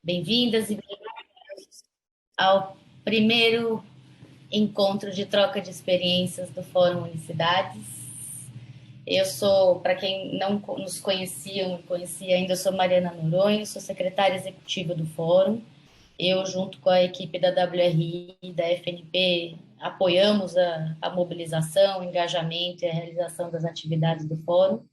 Bem-vindas e bem-vindos ao primeiro encontro de troca de experiências do Fórum Unicidades. Eu sou, para quem não nos conhecia, não conhecia ainda, eu sou Mariana Noronha, sou secretária executiva do Fórum. Eu, junto com a equipe da WRI e da FNP, apoiamos a mobilização, o engajamento e a realização das atividades do Fórum.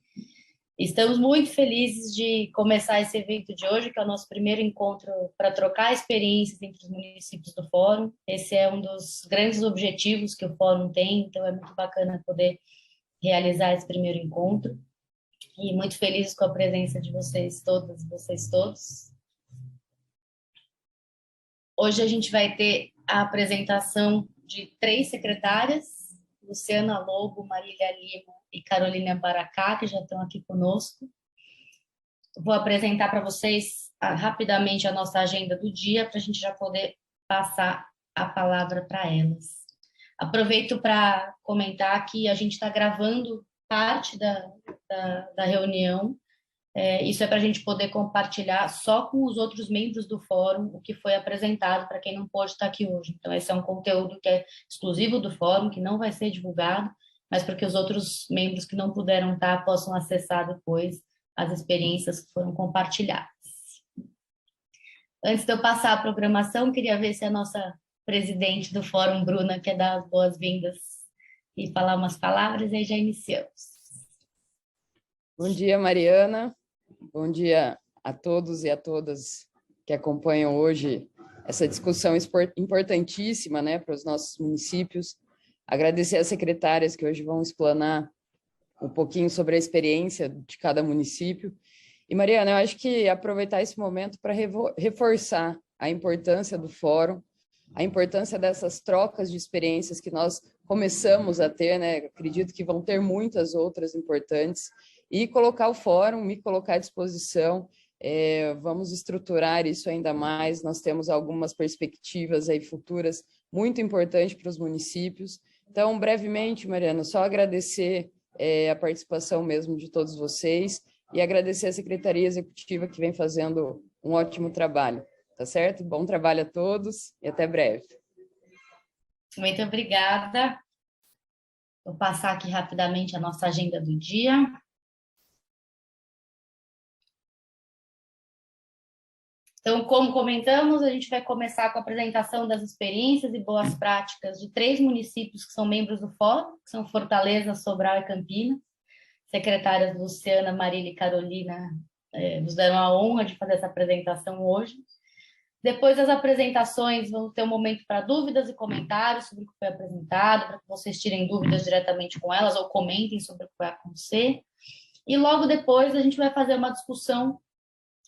Estamos muito felizes de começar esse evento de hoje, que é o nosso primeiro encontro para trocar experiências entre os municípios do Fórum. Esse é um dos grandes objetivos que o Fórum tem, então é muito bacana poder realizar esse primeiro encontro. E muito felizes com a presença de vocês todas, vocês todos. Hoje a gente vai ter a apresentação de 3 secretárias, Luciana Lobo, Marília Lima e Carolina Baracá, que já estão aqui conosco. Vou apresentar para vocês rapidamente a nossa agenda do dia, para a gente já poder passar a palavra para elas. Aproveito para comentar que a gente está gravando parte da reunião. Isso é para a gente poder compartilhar só com os outros membros do fórum o que foi apresentado para quem não pôde estar aqui hoje. Então, esse é um conteúdo que é exclusivo do fórum, que não vai ser divulgado, mas para que os outros membros que não puderam estar possam acessar depois as experiências que foram compartilhadas. Antes de eu passar a programação, queria ver se a nossa presidente do fórum, Bruna, quer dar as boas-vindas e falar umas palavras, e aí já iniciamos. Bom dia, Mariana. Bom dia a todos e a todas que acompanham hoje essa discussão importantíssima, né, para os nossos municípios. Agradecer às secretárias que hoje vão explanar um pouquinho sobre a experiência de cada município. E, Mariana, eu acho que aproveitar esse momento para reforçar a importância do fórum, a importância dessas trocas de experiências que nós começamos a ter, né? Acredito que vão ter muitas outras importantes, e colocar o fórum, me colocar à disposição. Vamos estruturar isso ainda mais. Nós temos algumas perspectivas aí futuras muito importantes para os municípios. Então, brevemente, Mariana, só agradecer a participação mesmo de todos vocês e agradecer a Secretaria Executiva que vem fazendo um ótimo trabalho. Tá certo? Bom trabalho a todos e até breve. Muito obrigada. Vou passar aqui rapidamente a nossa agenda do dia. Então, como comentamos, a gente vai começar com a apresentação das experiências e boas práticas de 3 municípios que são membros do Fórum, que são Fortaleza, Sobral e Campinas. Secretárias Luciana, Marília e Carolina nos deram a honra de fazer essa apresentação hoje. Depois das apresentações, vamos ter um momento para dúvidas e comentários sobre o que foi apresentado, para que vocês tirem dúvidas diretamente com elas ou comentem sobre o que vai acontecer. E logo depois a gente vai fazer uma discussão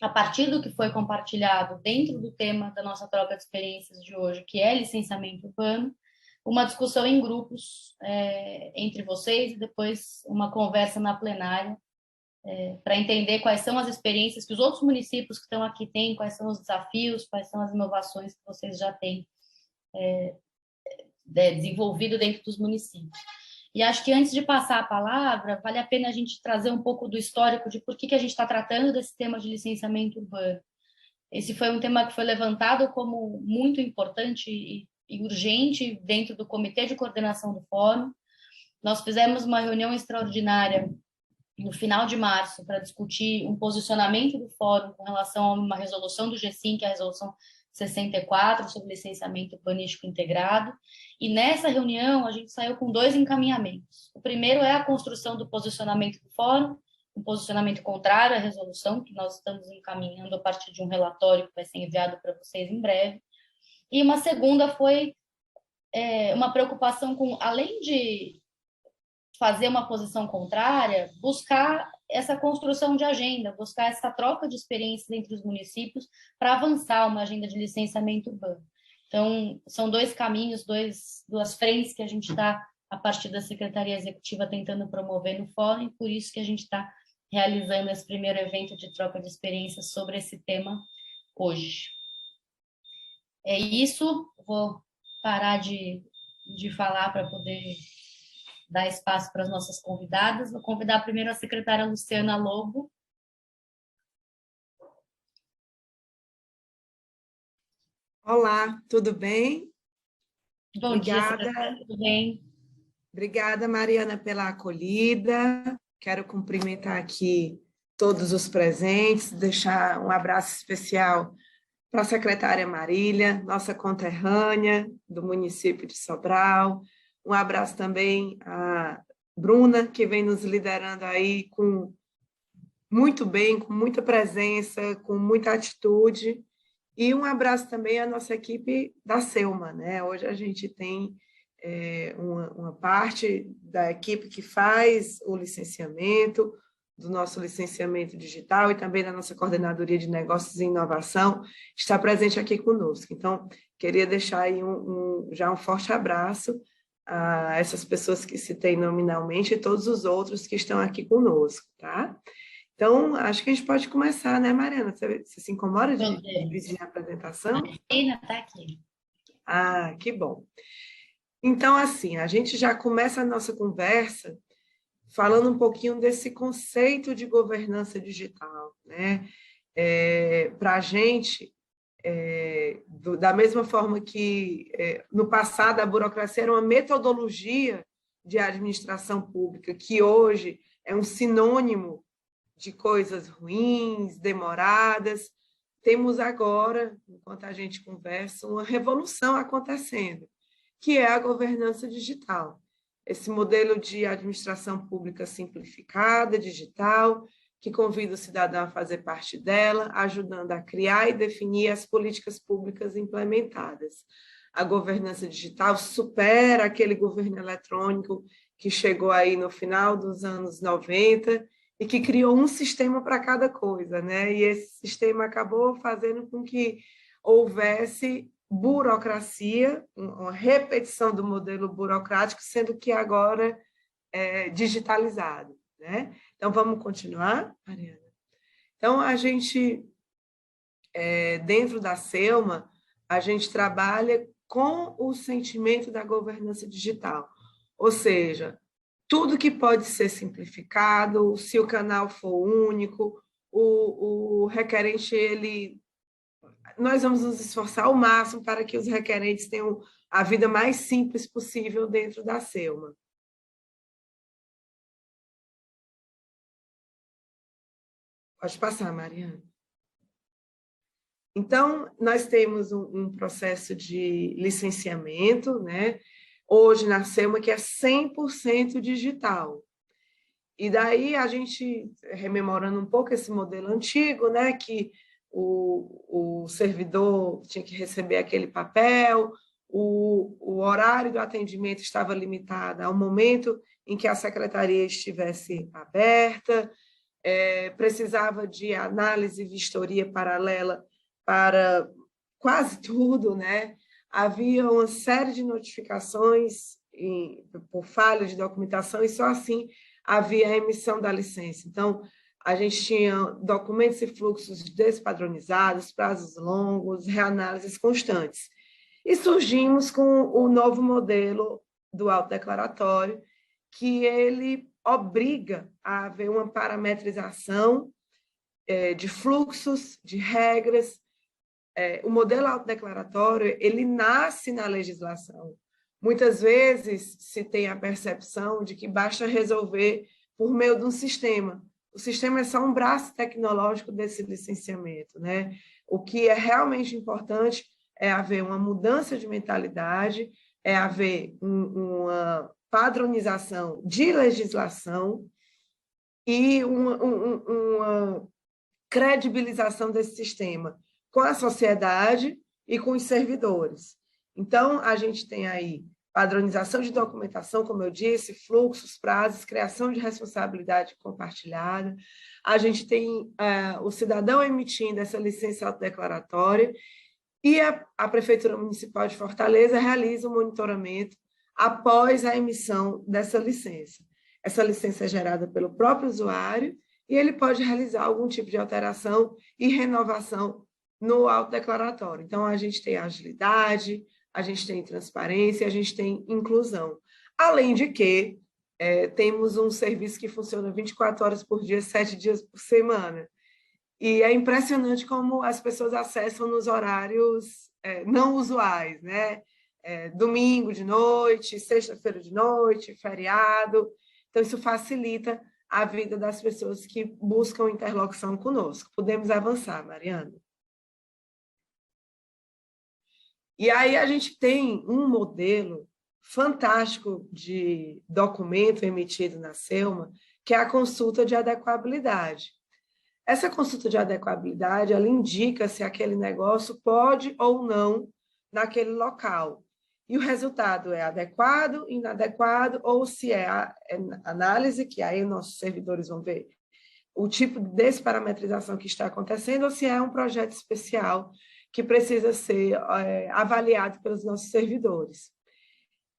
a partir do que foi compartilhado dentro do tema da nossa troca de experiências de hoje, que é licenciamento urbano, uma discussão em grupos entre vocês e depois uma conversa na plenária para entender quais são as experiências que os outros municípios que estão aqui têm, quais são os desafios, quais são as inovações que vocês já têm desenvolvido dentro dos municípios. E acho que antes de passar a palavra, vale a pena a gente trazer um pouco do histórico de por que a gente está tratando desse tema de licenciamento urbano. Esse foi um tema que foi levantado como muito importante e urgente dentro do Comitê de Coordenação do Fórum. Nós fizemos uma reunião extraordinária no final de março para discutir um posicionamento do Fórum com relação a uma resolução do G5, que é a resolução 64, sobre licenciamento urbanístico integrado. E nessa reunião a gente saiu com 2 encaminhamentos. O primeiro é a construção do posicionamento do Fórum, um posicionamento contrário à resolução, que nós estamos encaminhando a partir de um relatório que vai ser enviado para vocês em breve. E uma segunda foi uma preocupação com, além de fazer uma posição contrária, buscar essa construção de agenda, buscar essa troca de experiências entre os municípios para avançar uma agenda de licenciamento urbano. Então, são 2 caminhos, 2 frentes que a gente está, a partir da Secretaria Executiva, tentando promover no fórum, e por isso que a gente está realizando esse primeiro evento de troca de experiências sobre esse tema hoje. É isso, vou parar de falar para poder dar espaço para as nossas convidadas. Vou convidar primeiro a secretária Luciana Lobo. Olá, tudo bem? Bom dia, Sebastiana, tudo bem? Obrigada, Mariana, pela acolhida. Quero cumprimentar aqui todos os presentes, deixar um abraço especial para a secretária Marília, nossa conterrânea do município de Sobral. Um abraço também à Bruna, que vem nos liderando aí muito bem, com muita presença, com muita atitude. E um abraço também à nossa equipe da Selma, né? Hoje a gente tem uma parte da equipe que faz o licenciamento, do nosso licenciamento digital e também da nossa coordenadoria de negócios e inovação, está presente aqui conosco. Então, queria deixar aí já um forte abraço a essas pessoas que citei nominalmente e todos os outros que estão aqui conosco, tá? Então, acho que a gente pode começar, né, Mariana? Você se incomoda de dividir a apresentação? A Cristina está aqui. Ah, que bom. Então, assim, a gente já começa a nossa conversa falando um pouquinho desse conceito de governança digital, né? Para a gente, da mesma forma que no passado a burocracia era uma metodologia de administração pública, que hoje é um sinônimo de coisas ruins, demoradas, temos agora, enquanto a gente conversa, uma revolução acontecendo, que é a governança digital. Esse modelo de administração pública simplificada, digital, que convida o cidadão a fazer parte dela, ajudando a criar e definir as políticas públicas implementadas. A governança digital supera aquele governo eletrônico que chegou aí no final dos anos 90 e que criou um sistema para cada coisa, né? E esse sistema acabou fazendo com que houvesse burocracia, uma repetição do modelo burocrático, sendo que agora é digitalizado, né? Então, vamos continuar, Mariana? Então, a gente, dentro da Selma, a gente trabalha com o sentimento da governança digital, ou seja, tudo que pode ser simplificado, se o canal for único, o requerente, nós vamos nos esforçar ao máximo para que os requerentes tenham a vida mais simples possível dentro da Selma. Pode passar, Mariana. Então, nós temos um processo de licenciamento, né? Hoje na Selma, que é 100% digital. E daí a gente, rememorando um pouco esse modelo antigo, né, que o servidor tinha que receber aquele papel, o horário do atendimento estava limitado ao momento em que a secretaria estivesse aberta, precisava de análise e vistoria paralela para quase tudo, né? Havia uma série de notificações por falha de documentação e só assim havia a emissão da licença. Então, a gente tinha documentos e fluxos despadronizados, prazos longos, reanálises constantes. E surgimos com o novo modelo do autodeclaratório, que ele obriga a haver uma parametrização de fluxos, de regras. O modelo autodeclaratório, ele nasce na legislação. Muitas vezes se tem a percepção de que basta resolver por meio de um sistema. O sistema é só um braço tecnológico desse licenciamento, né? O que é realmente importante é haver uma mudança de mentalidade, é haver uma padronização de legislação e uma credibilização desse sistema com a sociedade e com os servidores. Então, a gente tem aí padronização de documentação, como eu disse, fluxos, prazos, criação de responsabilidade compartilhada. A gente tem o cidadão emitindo essa licença autodeclaratória e a Prefeitura Municipal de Fortaleza realiza o monitoramento após a emissão dessa licença. Essa licença é gerada pelo próprio usuário e ele pode realizar algum tipo de alteração e renovação no autodeclaratório. Então, a gente tem agilidade, a gente tem transparência, a gente tem inclusão. Além de que temos um serviço que funciona 24 horas por dia, 7 dias por semana. E é impressionante como as pessoas acessam nos horários não usuais, né? Domingo de noite, sexta-feira de noite, feriado. Então, isso facilita a vida das pessoas que buscam interlocução conosco. Podemos avançar, Mariana. E aí a gente tem um modelo fantástico de documento emitido na SELMA, que é a consulta de adequabilidade. Essa consulta de adequabilidade, ela indica se aquele negócio pode ou não naquele local. E o resultado é adequado, inadequado, ou se é análise, que aí nossos servidores vão ver o tipo de desparametrização que está acontecendo, ou se é um projeto especial que precisa ser avaliado pelos nossos servidores.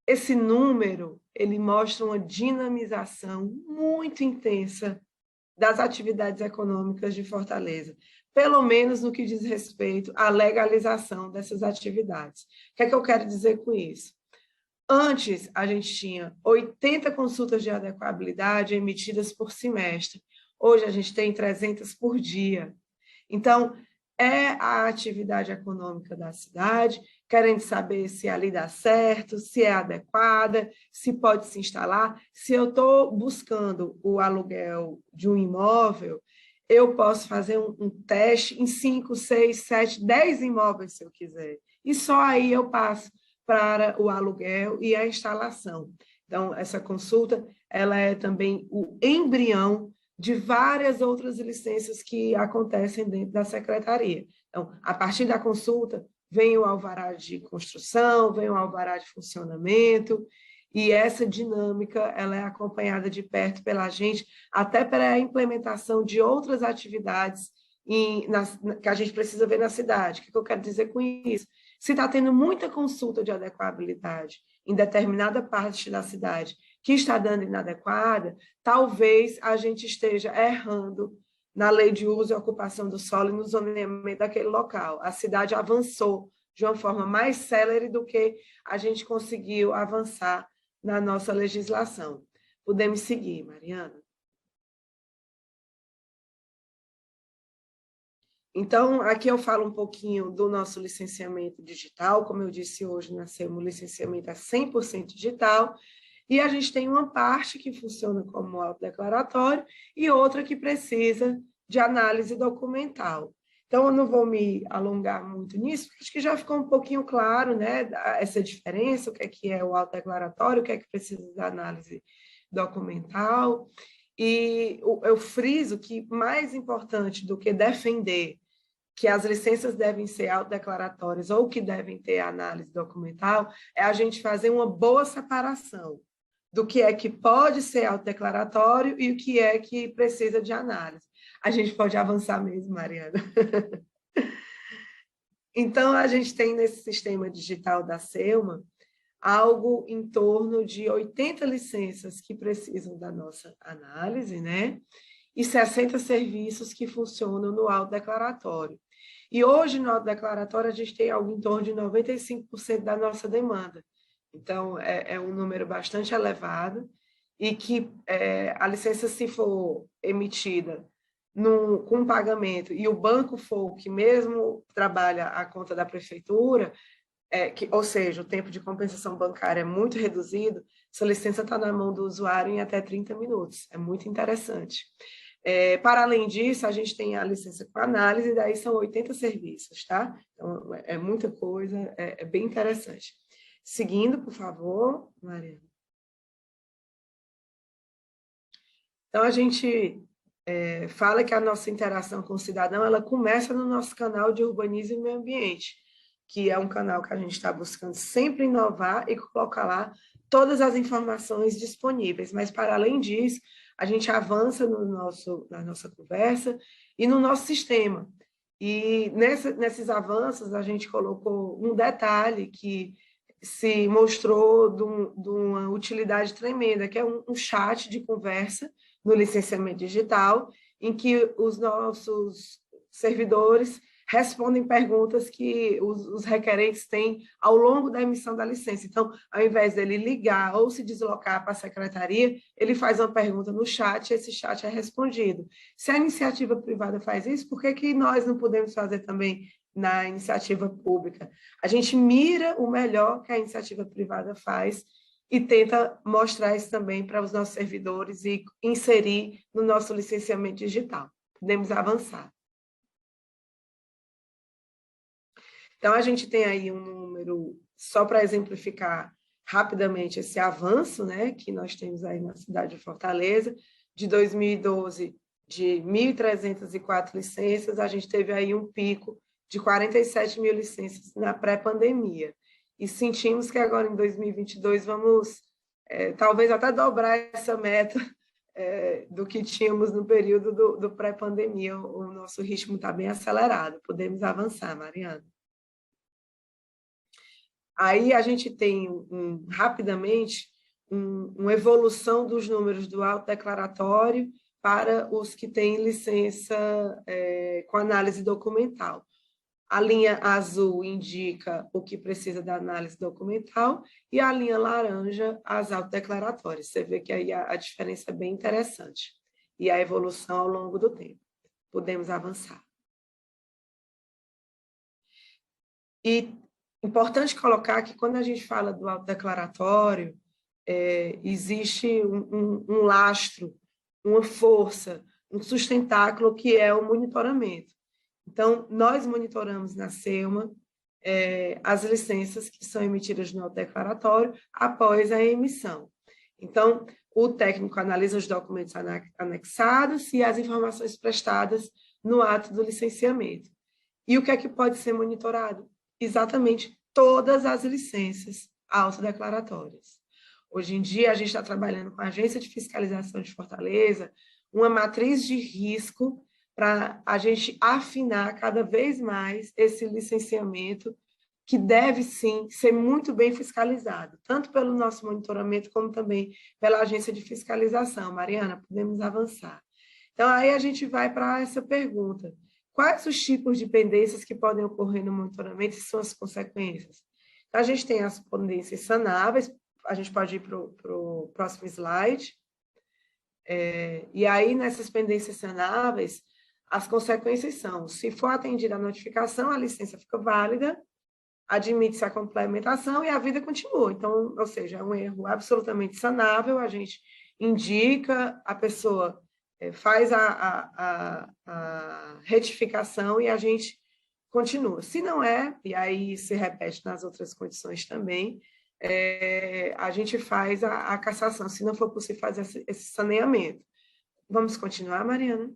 Esse número, ele mostra uma dinamização muito intensa das atividades econômicas de Fortaleza, pelo menos no que diz respeito à legalização dessas atividades. O que é que eu quero dizer com isso? Antes, a gente tinha 80 consultas de adequabilidade emitidas por semestre. Hoje, a gente tem 300 por dia. Então, é a atividade econômica da cidade, querendo saber se ali dá certo, se é adequada, se pode se instalar. Se eu estou buscando o aluguel de um imóvel, eu posso fazer um teste em 5, 6, 7, 10 imóveis, se eu quiser. E só aí eu passo para o aluguel e a instalação. Então, essa consulta, ela é também o embrião de várias outras licenças que acontecem dentro da secretaria. Então, a partir da consulta, vem o alvará de construção, vem o alvará de funcionamento, e essa dinâmica ela é acompanhada de perto pela gente, até para a implementação de outras atividades que a gente precisa ver na cidade. O que eu quero dizer com isso? Se está tendo muita consulta de adequabilidade em determinada parte da cidade que está dando inadequada, talvez a gente esteja errando na lei de uso e ocupação do solo e no zoneamento daquele local. A cidade avançou de uma forma mais célere do que a gente conseguiu avançar na nossa legislação. Podemos seguir, Mariana? Então, aqui eu falo um pouquinho do nosso licenciamento digital. Como eu disse hoje, nascemos o licenciamento é 100% digital, e a gente tem uma parte que funciona como autodeclaratório e outra que precisa de análise documental. Então, eu não vou me alongar muito nisso, porque acho que já ficou um pouquinho claro, né, essa diferença, o que é o autodeclaratório, o que é que precisa da análise documental. E eu friso que mais importante do que defender que as licenças devem ser autodeclaratórias ou que devem ter análise documental, é a gente fazer uma boa separação do que é que pode ser autodeclaratório e o que é que precisa de análise. A gente pode avançar mesmo, Mariana. Então, a gente tem nesse sistema digital da SELMA algo em torno de 80 licenças que precisam da nossa análise, né? E 60 serviços que funcionam no autodeclaratório. E hoje, no autodeclaratório, a gente tem algo em torno de 95% da nossa demanda. Então, é um número bastante elevado e que a licença, se for emitida com pagamento e o banco for o que mesmo trabalha a conta da prefeitura, ou seja, o tempo de compensação bancária é muito reduzido, essa licença está na mão do usuário em até 30 minutos. É muito interessante. Para além disso, a gente tem a licença com análise, e daí são 80 serviços, tá? Então, é muita coisa, é bem interessante. Seguindo, por favor, Mariana. Então, a gente fala que a nossa interação com o cidadão, ela começa no nosso canal de urbanismo e meio ambiente, que é um canal que a gente está buscando sempre inovar e colocar lá todas as informações disponíveis. Mas, para além disso, a gente avança na nossa conversa e no nosso sistema. E nesses avanços, a gente colocou um detalhe que se mostrou de uma utilidade tremenda, que é um chat de conversa no licenciamento digital, em que os nossos servidores respondem perguntas que os requerentes têm ao longo da emissão da licença. Então, ao invés dele ligar ou se deslocar para a secretaria, ele faz uma pergunta no chat e esse chat é respondido. Se a iniciativa privada faz isso, por que nós não podemos fazer também na iniciativa pública? A gente mira o melhor que a iniciativa privada faz e tenta mostrar isso também para os nossos servidores e inserir no nosso licenciamento digital. Podemos avançar. Então, a gente tem aí um número, só para exemplificar rapidamente esse avanço, né, que nós temos aí na cidade de Fortaleza, de 2012, de 1.304 licenças, a gente teve aí um pico de 47 mil licenças na pré-pandemia. E sentimos que agora, em 2022, vamos talvez até dobrar essa meta do que tínhamos no período do pré-pandemia. O nosso ritmo está bem acelerado. Podemos avançar, Mariana. Aí a gente tem, rapidamente, uma evolução dos números do autodeclaratório para os que têm licença com análise documental. A linha azul indica o que precisa da análise documental e a linha laranja, as autodeclaratórias. Você vê que aí a diferença é bem interessante. E a evolução ao longo do tempo. Podemos avançar. E importante colocar que, quando a gente fala do autodeclaratório, existe um lastro, uma força, um sustentáculo que é o monitoramento. Então, nós monitoramos na SELMA as licenças que são emitidas no autodeclaratório após a emissão. Então, o técnico analisa os documentos anexados e as informações prestadas no ato do licenciamento. E o que é que pode ser monitorado? Exatamente todas as licenças autodeclaratórias. Hoje em dia, a gente está trabalhando com a Agência de Fiscalização de Fortaleza, uma matriz de risco para a gente afinar cada vez mais esse licenciamento, que deve, sim, ser muito bem fiscalizado, tanto pelo nosso monitoramento, como também pela Agência de Fiscalização. Mariana, podemos avançar. Então, aí a gente vai para essa pergunta. Quais os tipos de pendências que podem ocorrer no monitoramento e suas consequências? Então, a gente tem as pendências sanáveis, a gente pode ir para o próximo slide. E aí, nessas pendências sanáveis, as consequências são: se for atendida a notificação, a licença fica válida, admite-se a complementação e a vida continua. Então, ou seja, é um erro absolutamente sanável, a gente indica, a pessoa faz a retificação e a gente continua. Se não é, e aí se repete nas outras condições também, a gente faz a cassação, se não for possível fazer esse saneamento. Vamos continuar, Mariana?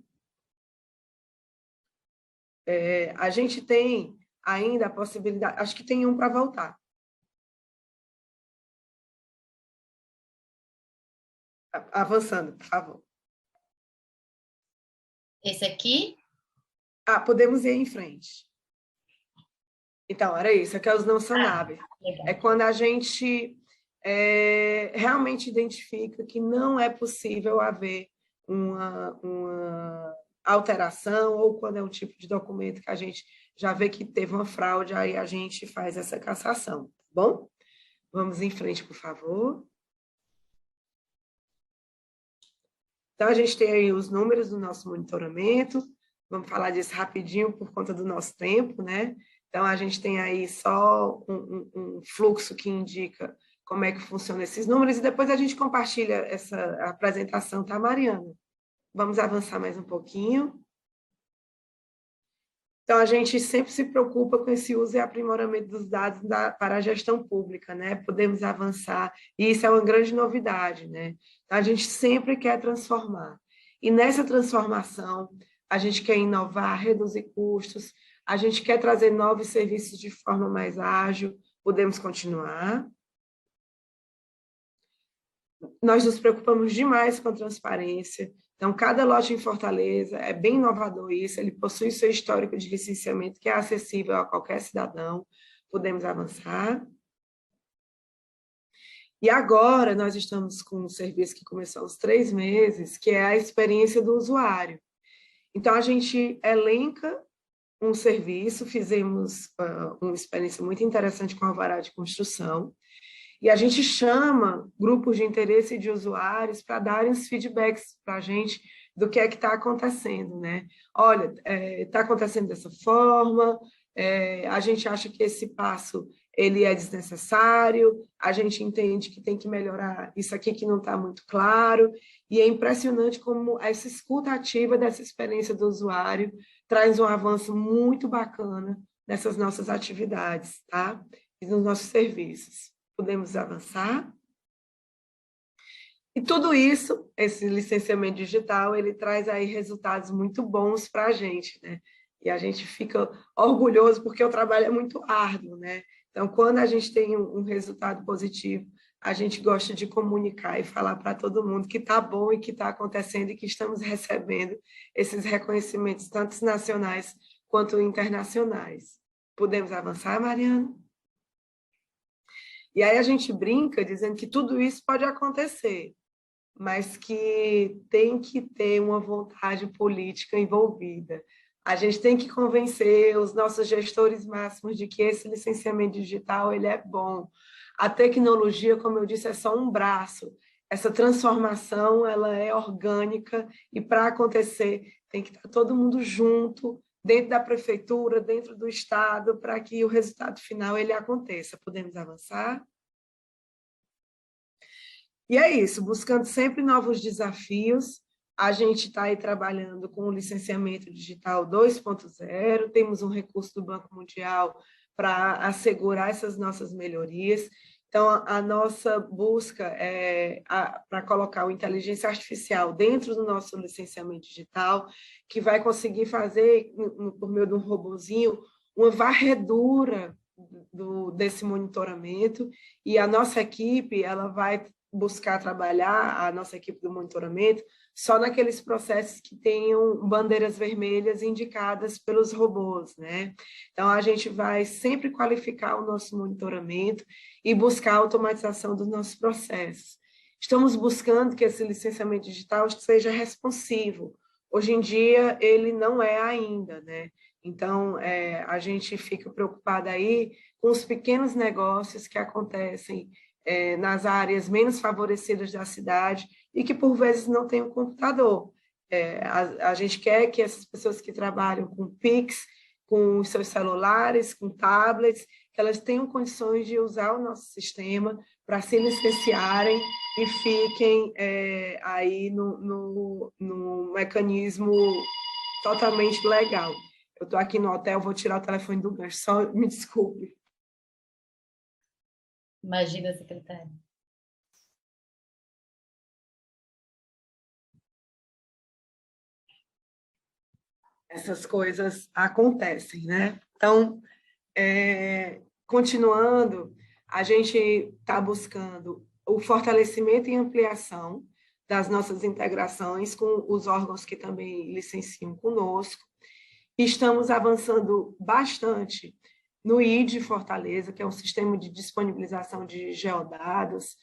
A gente tem ainda a possibilidade, acho que tem um para voltar. Avançando, por favor. Esse aqui? Podemos ir em frente. Então, era isso, aqui é os não sanáveis. É quando a gente realmente identifica que não é possível haver uma alteração, ou quando é um tipo de documento que a gente já vê que teve uma fraude, aí a gente faz essa cassação, tá bom? Vamos em frente, por favor. Então, a gente tem aí os números do nosso monitoramento, vamos falar disso rapidinho por conta do nosso tempo, né? Então, a gente tem aí só um fluxo que indica como é que funcionam esses números, e depois a gente compartilha essa apresentação, tá, Mariana? Vamos avançar mais um pouquinho. Então, a gente sempre se preocupa com esse uso e aprimoramento dos dados para a gestão pública, né? Podemos avançar, e isso é uma grande novidade, né? Então, a gente sempre quer transformar. E nessa transformação, a gente quer inovar, reduzir custos, a gente quer trazer novos serviços de forma mais ágil. Podemos continuar. Nós nos preocupamos demais com a transparência. Então, cada lote em Fortaleza é bem inovador isso, ele possui seu histórico de licenciamento, que é acessível a qualquer cidadão. Podemos avançar. E agora, nós estamos com um serviço que começou há uns 3 meses, que é a experiência do usuário. Então, a gente elenca um serviço, fizemos uma experiência muito interessante com a alvará de construção, e a gente chama grupos de interesse de usuários para darem os feedbacks para a gente do que é que está acontecendo, né? Olha, está acontecendo dessa forma, a gente acha que esse passo ele é desnecessário, a gente entende que tem que melhorar isso aqui que não está muito claro, e é impressionante como essa escuta ativa dessa experiência do usuário traz um avanço muito bacana nessas nossas atividades, tá? E nos nossos serviços. Podemos avançar? E tudo isso, esse licenciamento digital, ele traz aí resultados muito bons para a gente, né? E a gente fica orgulhoso porque o trabalho é muito árduo, né? Então, quando a gente tem um resultado positivo, a gente gosta de comunicar e falar para todo mundo que está bom e que está acontecendo e que estamos recebendo esses reconhecimentos, tanto nacionais quanto internacionais. Podemos avançar, Mariana? E aí a gente brinca dizendo que tudo isso pode acontecer, mas que tem que ter uma vontade política envolvida. A gente tem que convencer os nossos gestores máximos de que esse licenciamento digital ele é bom. A tecnologia, como eu disse, é só um braço. Essa transformação ela é orgânica e, para acontecer, tem que estar todo mundo junto, dentro da prefeitura, dentro do Estado, para que o resultado final ele aconteça. Podemos avançar? E é isso, buscando sempre novos desafios. A gente está aí trabalhando com o licenciamento digital 2.0, temos um recurso do Banco Mundial para assegurar essas nossas melhorias. Então, a nossa busca é para colocar a inteligência artificial dentro do nosso licenciamento digital, que vai conseguir fazer, por meio de um robozinho, uma varredura desse monitoramento, e a nossa equipe ela vai buscar trabalhar, a nossa equipe do monitoramento, só naqueles processos que tenham bandeiras vermelhas indicadas pelos robôs, né? Então, a gente vai sempre qualificar o nosso monitoramento e buscar a automatização dos nossos processos. Estamos buscando que esse licenciamento digital seja responsivo. Hoje em dia, ele não é ainda, né? Então, a gente fica preocupada aí com os pequenos negócios que acontecem nas áreas menos favorecidas da cidade e que, por vezes, não têm um computador. A gente quer que essas pessoas que trabalham com Pix, com os seus celulares, com tablets, que elas tenham condições de usar o nosso sistema para se licenciarem e fiquem aí no mecanismo totalmente legal. Eu estou aqui no hotel, vou tirar o telefone do gancho, só me desculpe. Imagina, secretária. Essas coisas acontecem, né? Então, continuando, a gente está buscando o fortalecimento e ampliação das nossas integrações com os órgãos que também licenciam conosco. Estamos avançando bastante no ID Fortaleza, que é um sistema de disponibilização de geodados.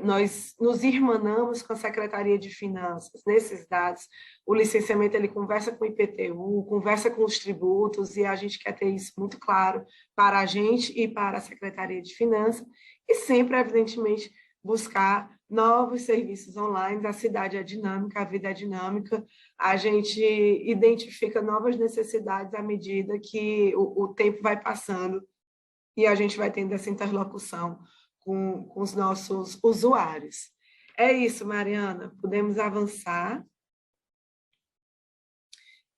Nós nos irmanamos com a Secretaria de Finanças nesses dados. O licenciamento ele conversa com o IPTU, conversa com os tributos, e a gente quer ter isso muito claro para a gente e para a Secretaria de Finanças, e sempre, evidentemente, buscar novos serviços online. A cidade é dinâmica, a vida é dinâmica, a gente identifica novas necessidades à medida que o tempo vai passando e a gente vai tendo essa interlocução com os nossos usuários. É isso, Mariana, podemos avançar.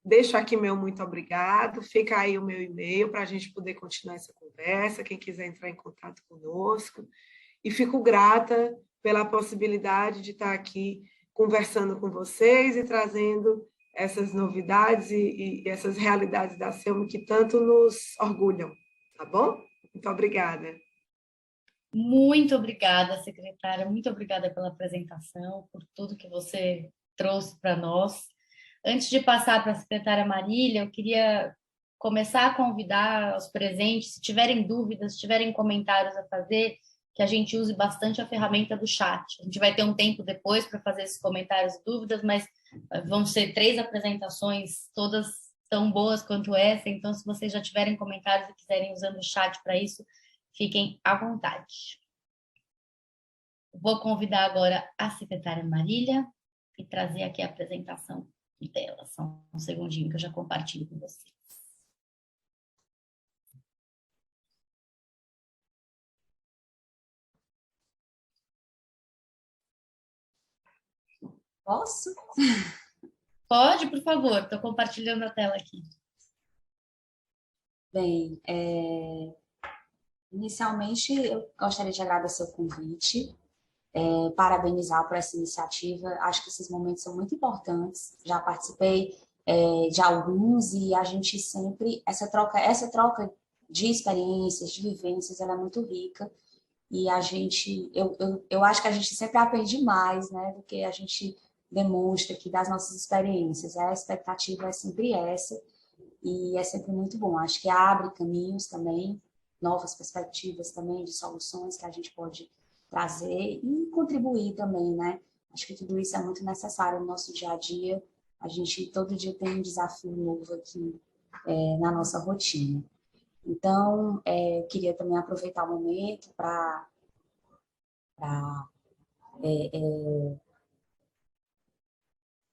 Deixo aqui meu muito obrigado, fica aí o meu e-mail para a gente poder continuar essa conversa, quem quiser entrar em contato conosco, e fico grata pela possibilidade de estar aqui conversando com vocês e trazendo essas novidades e essas realidades da Selma que tanto nos orgulham, tá bom? Muito obrigada. Muito obrigada, secretária, muito obrigada pela apresentação, por tudo que você trouxe para nós. Antes de passar para a secretária Marília, eu queria começar a convidar os presentes, se tiverem dúvidas, se tiverem comentários a fazer, que a gente use bastante a ferramenta do chat. A gente vai ter um tempo depois para fazer esses comentários e dúvidas, mas vão ser 3 apresentações, todas tão boas quanto essa, então se vocês já tiverem comentários e quiserem usando o chat para isso, fiquem à vontade. Vou convidar agora a secretária Marília e trazer aqui a apresentação dela. Só um segundinho que eu já compartilho com vocês. Posso? Pode, por favor, estou compartilhando a tela aqui. Bem, inicialmente eu gostaria de agradecer o convite, parabenizar por essa iniciativa. Acho que esses momentos são muito importantes. Já participei de alguns e a gente sempre essa troca de experiências, de vivências, ela é muito rica. E eu acho que a gente sempre aprende mais, né, do que a gente demonstra aqui das nossas experiências. A expectativa é sempre essa, e é sempre muito bom. Acho que abre caminhos também, novas perspectivas também de soluções que a gente pode trazer e contribuir também, né? Acho que tudo isso é muito necessário no nosso dia a dia. A gente todo dia tem um desafio novo aqui na nossa rotina. Então, eu queria também aproveitar o momento para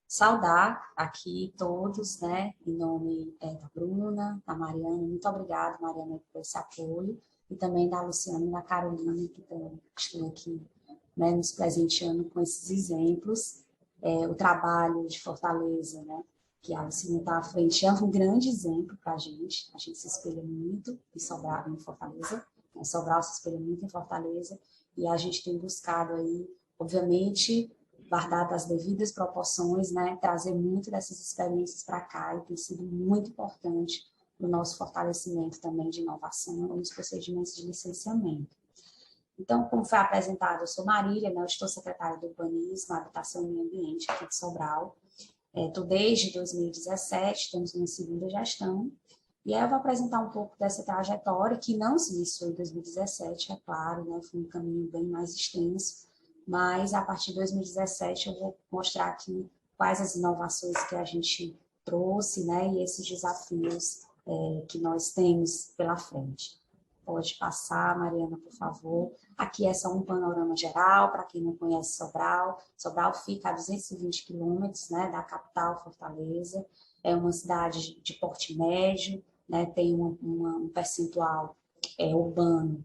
saudar aqui todos, né, em nome da Bruna, da Mariana. Muito obrigada, Mariana, por esse apoio, e também da Luciana e da Carolina, que estão aqui, né, nos presenteando com esses exemplos. O trabalho de Fortaleza, né, que a Luciana está à frente, é um grande exemplo para a gente se espelha muito em Sobral, em Fortaleza, Sobral se espelha muito em Fortaleza, e a gente tem buscado aí, obviamente, guardadas as devidas proporções, né, trazer muito dessas experiências para cá, e tem sido muito importante no nosso fortalecimento também de inovação nos procedimentos de licenciamento. Então, como foi apresentado, eu sou Marília, né, eu estou secretária do Urbanismo, Habitação e Meio Ambiente aqui de Sobral. Estou desde 2017, estamos na segunda gestão, e aí eu vou apresentar um pouco dessa trajetória, que não se iniciou em 2017, é claro, né, foi um caminho bem mais extenso, mas a partir de 2017 eu vou mostrar aqui quais as inovações que a gente trouxe, né, e esses desafios que nós temos pela frente. Pode passar, Mariana, por favor. Aqui é só um panorama geral, para quem não conhece Sobral. Sobral fica a 220 quilômetros, né, da capital, Fortaleza. É uma cidade de porte médio, né, tem um percentual urbano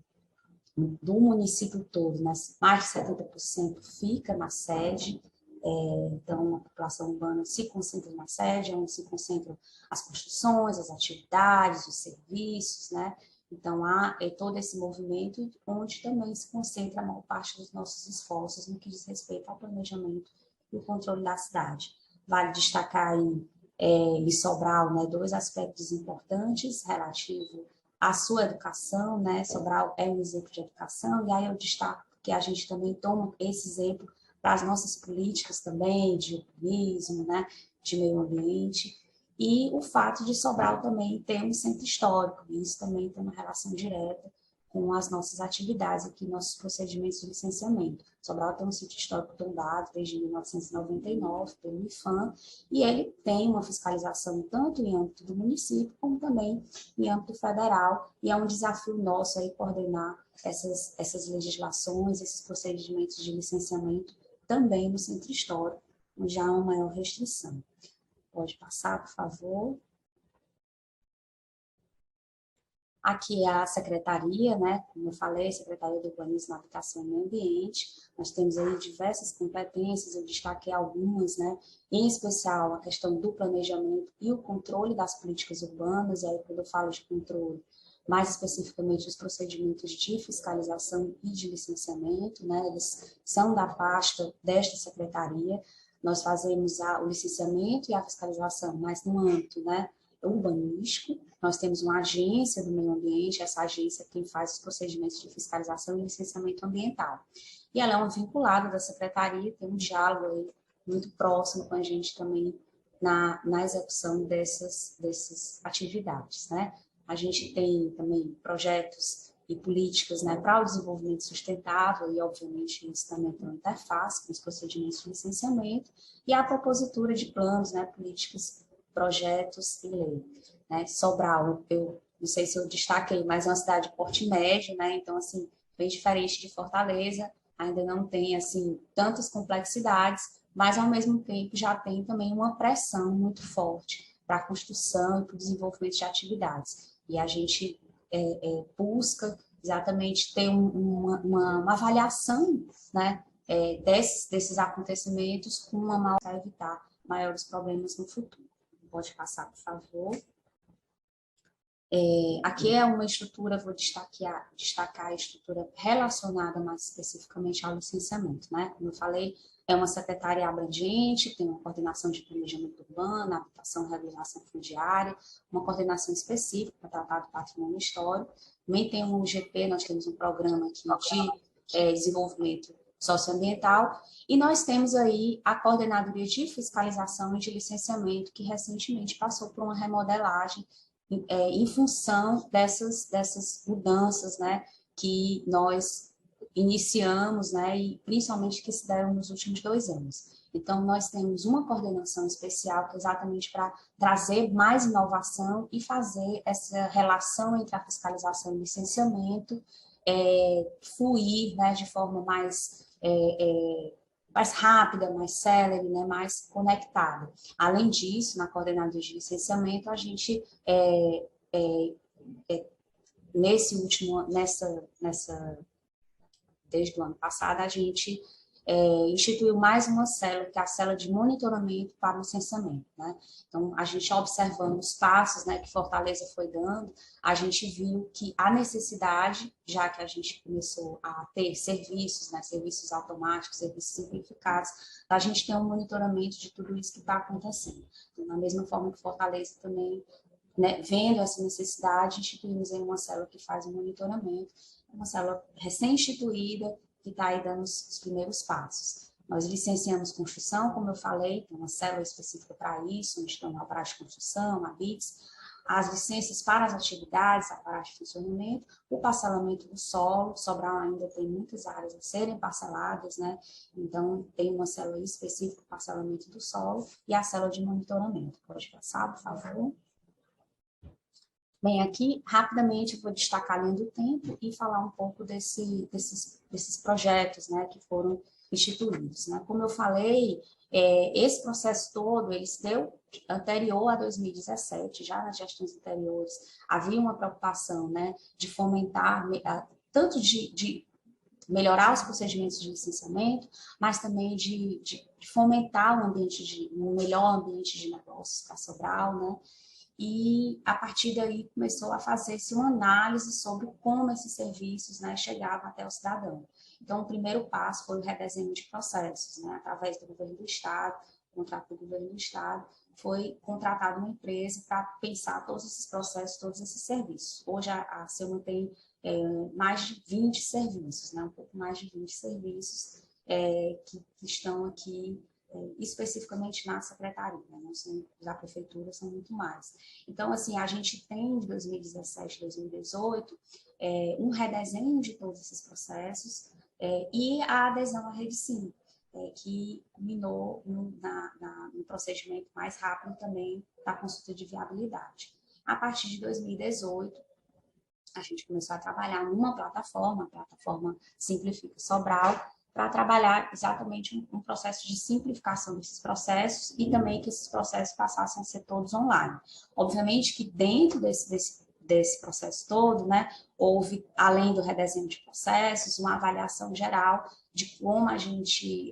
do município todo, né, mais de 70% fica na sede. Então, a população urbana se concentra na sede, onde se concentram as construções, as atividades, os serviços, né? Então, há todo esse movimento onde também se concentra a maior parte dos nossos esforços no que diz respeito ao planejamento e o controle da cidade. Vale destacar aí, em Sobral, né, dois aspectos importantes relativos à sua educação, né? Sobral é um exemplo de educação, e aí eu destaco que a gente também toma esse exemplo para as nossas políticas também, de urbanismo, né, de meio ambiente, e o fato de Sobral também ter um centro histórico, e isso também tem uma relação direta com as nossas atividades aqui, nossos procedimentos de licenciamento. Sobral tem um sítio histórico tombado desde 1999 pelo IPHAN, e ele tem uma fiscalização tanto em âmbito do município, como também em âmbito federal, e é um desafio nosso aí coordenar essas legislações, esses procedimentos de licenciamento também no centro histórico, onde há uma maior restrição. Pode passar, por favor. Aqui é a secretaria, né? Como eu falei, Secretaria do Urbanismo, Habitação e Meio Ambiente. Nós temos aí diversas competências, eu destaquei algumas, né? Em especial a questão do planejamento e o controle das políticas urbanas, e aí quando eu falo de controle, mais especificamente os procedimentos de fiscalização e de licenciamento, né? Eles são da pasta desta secretaria. Nós fazemos o licenciamento e a fiscalização, mas no âmbito, né, urbanístico. Nós temos uma agência do meio ambiente, essa agência quem faz os procedimentos de fiscalização e licenciamento ambiental. E ela é uma vinculada da secretaria, tem um diálogo aí muito próximo com a gente também na execução dessas atividades, né? A gente tem também projetos e políticas, né, para o desenvolvimento sustentável, e obviamente isso também tem uma interface com os procedimentos de licenciamento, e a propositura de planos, né, políticas projetos e lei, né? Sobral, eu não sei se eu destaquei, mas é uma cidade de porte médio, né? Então, assim, bem diferente de Fortaleza, ainda não tem, assim, tantas complexidades, mas, ao mesmo tempo, já tem também uma pressão muito forte para a construção e para o desenvolvimento de atividades. E a gente busca exatamente ter uma avaliação, né, desses acontecimentos com uma maior para evitar maiores problemas no futuro. Pode passar, por favor. Aqui é uma estrutura, vou destacar a estrutura relacionada mais especificamente ao licenciamento, né? Como eu falei, é uma secretaria abrangente, tem uma coordenação de planejamento urbano, habitação e regularização fundiária, uma coordenação específica para tratar do patrimônio histórico. Também tem um UGP, nós temos um programa aqui de desenvolvimento socioambiental, e nós temos aí a Coordenadoria de Fiscalização e de Licenciamento, que recentemente passou por uma remodelagem em função dessas mudanças, né, que nós iniciamos, né, e principalmente que se deram nos últimos 2 anos. Então, nós temos uma coordenação especial que é exatamente para trazer mais inovação e fazer essa relação entre a fiscalização e o licenciamento fluir, né, de forma mais rápida, mais célere, né, mais conectada. Além disso, na coordenadoria de licenciamento, a gente, desde o ano passado, a gente instituiu mais uma célula, que é a célula de monitoramento para o licenciamento, né? Então, a gente observando os passos, né, que Fortaleza foi dando, a gente viu que a necessidade, já que a gente começou a ter serviços, né, serviços automáticos, serviços simplificados, a gente tem um monitoramento de tudo isso que está acontecendo. Então, da mesma forma que Fortaleza também, né, vendo essa necessidade, instituímos aí uma célula que faz o monitoramento, uma célula recém-instituída, que está aí dando os primeiros passos. Nós licenciamos construção, como eu falei, tem uma célula específica para isso, onde tem uma praça de construção, a BITS, as licenças para as atividades, a praça de funcionamento, o parcelamento do solo, Sobral ainda tem muitas áreas a serem parceladas, né? Então, tem uma célula específica para o parcelamento do solo e a célula de monitoramento. Pode passar, por favor. Bem, aqui, rapidamente, eu vou destacar a linha do tempo e falar um pouco desses projetos, né, que foram instituídos, né? Como eu falei, esse processo todo, ele se deu anterior a 2017, já nas gestões anteriores, havia uma preocupação, né, de fomentar, tanto de melhorar os procedimentos de licenciamento, mas também de fomentar um melhor ambiente de negócios para Sobral, né? E, a partir daí, começou a fazer-se uma análise sobre como esses serviços, né, chegavam até o cidadão. Então, o primeiro passo foi o redesenho de processos, né, através do governo do Estado, contrato do governo do Estado, foi contratada uma empresa para pensar todos esses processos, todos esses serviços. Hoje, a SEUMA tem mais de 20 serviços, né, um pouco mais de 20 serviços que estão aqui especificamente na secretaria, não são da prefeitura, são muito mais. Então, assim, a gente tem de 2017 a 2018 um redesenho de todos esses processos e a adesão à Rede Sim, que culminou no procedimento mais rápido também da consulta de viabilidade. A partir de 2018, a gente começou a trabalhar numa plataforma, a plataforma Simplifica Sobral, para trabalhar exatamente um processo de simplificação desses processos e também que esses processos passassem a ser todos online. Obviamente que dentro desse processo todo, né, houve, além do redesenho de processos, uma avaliação geral de como a gente,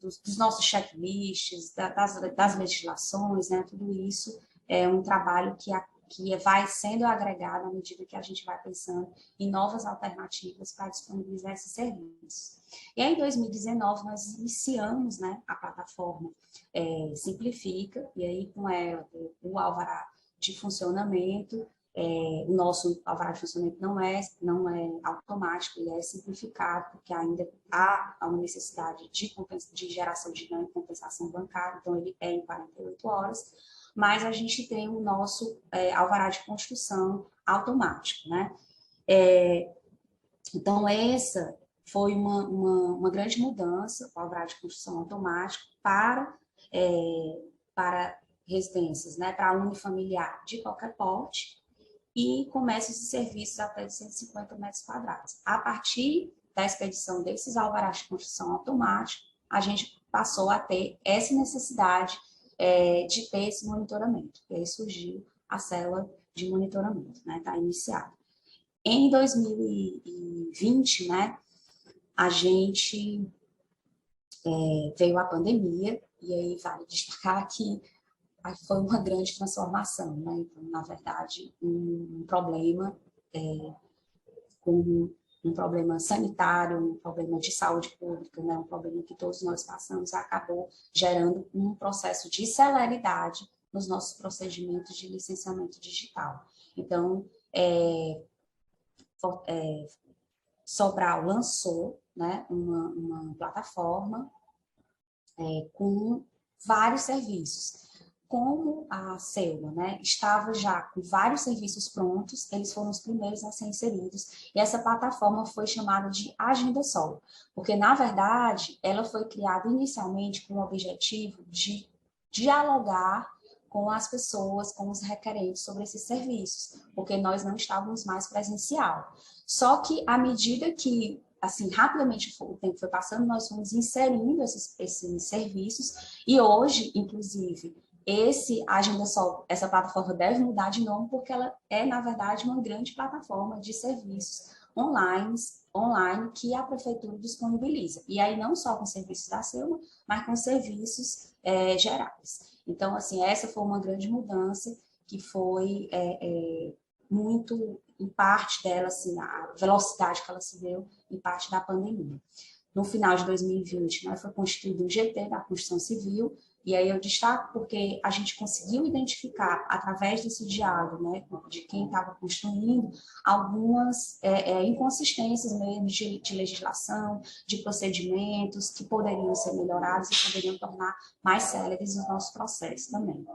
dos nossos checklists, das legislações, né, tudo isso é um trabalho que vai sendo agregado à medida que a gente vai pensando em novas alternativas para disponibilizar esses serviços. E aí, em 2019, nós iniciamos, né, a plataforma Simplifica, e aí com ela o alvará de funcionamento. O nosso alvará de funcionamento não é automático, ele é simplificado, porque ainda há uma necessidade de geração de ganho e compensação bancária, então ele é em 48 horas, mas a gente tem o nosso alvará de construção automático, né? Então, essa foi uma grande mudança, o alvará de construção automático, para residências, né, para unifamiliar de qualquer porte, e comércios e serviços até de 150 metros quadrados. A partir da expedição desses alvarás de construção automático, a gente passou a ter essa necessidade de ter esse monitoramento. E aí surgiu a célula de monitoramento, né, está iniciada. Em 2020, né, a gente veio a pandemia, e aí vale destacar que foi uma grande transformação, né? Então, na verdade, um problema como um problema sanitário, um problema de saúde pública, né? Um problema que todos nós passamos, acabou gerando um processo de celeridade nos nossos procedimentos de licenciamento digital. Então, Sobral lançou, né, uma plataforma com vários serviços. Como a Selma, né, estava já com vários serviços prontos, eles foram os primeiros a ser inseridos, e essa plataforma foi chamada de Agenda Sol, porque, na verdade, ela foi criada inicialmente com o objetivo de dialogar com as pessoas, com os requerentes sobre esses serviços, porque nós não estávamos mais presencial. Só que, à medida que, assim, rapidamente o tempo foi passando, nós fomos inserindo esses serviços, e hoje, inclusive, Agenda Sol, essa plataforma deve mudar de nome, porque ela é, na verdade, uma grande plataforma de serviços online que a prefeitura disponibiliza. E aí não só com serviços da Selma, mas com serviços gerais. Então, assim, essa foi uma grande mudança que foi muito, em parte dela, assim, a velocidade que ela se deu em parte da pandemia. No final de 2020, foi constituído um GT da Construção Civil, e aí eu destaco porque a gente conseguiu identificar, através desse diálogo, né, de quem estava construindo, algumas inconsistências mesmo de legislação, de procedimentos que poderiam ser melhorados e poderiam tornar mais céleres os nossos processos também.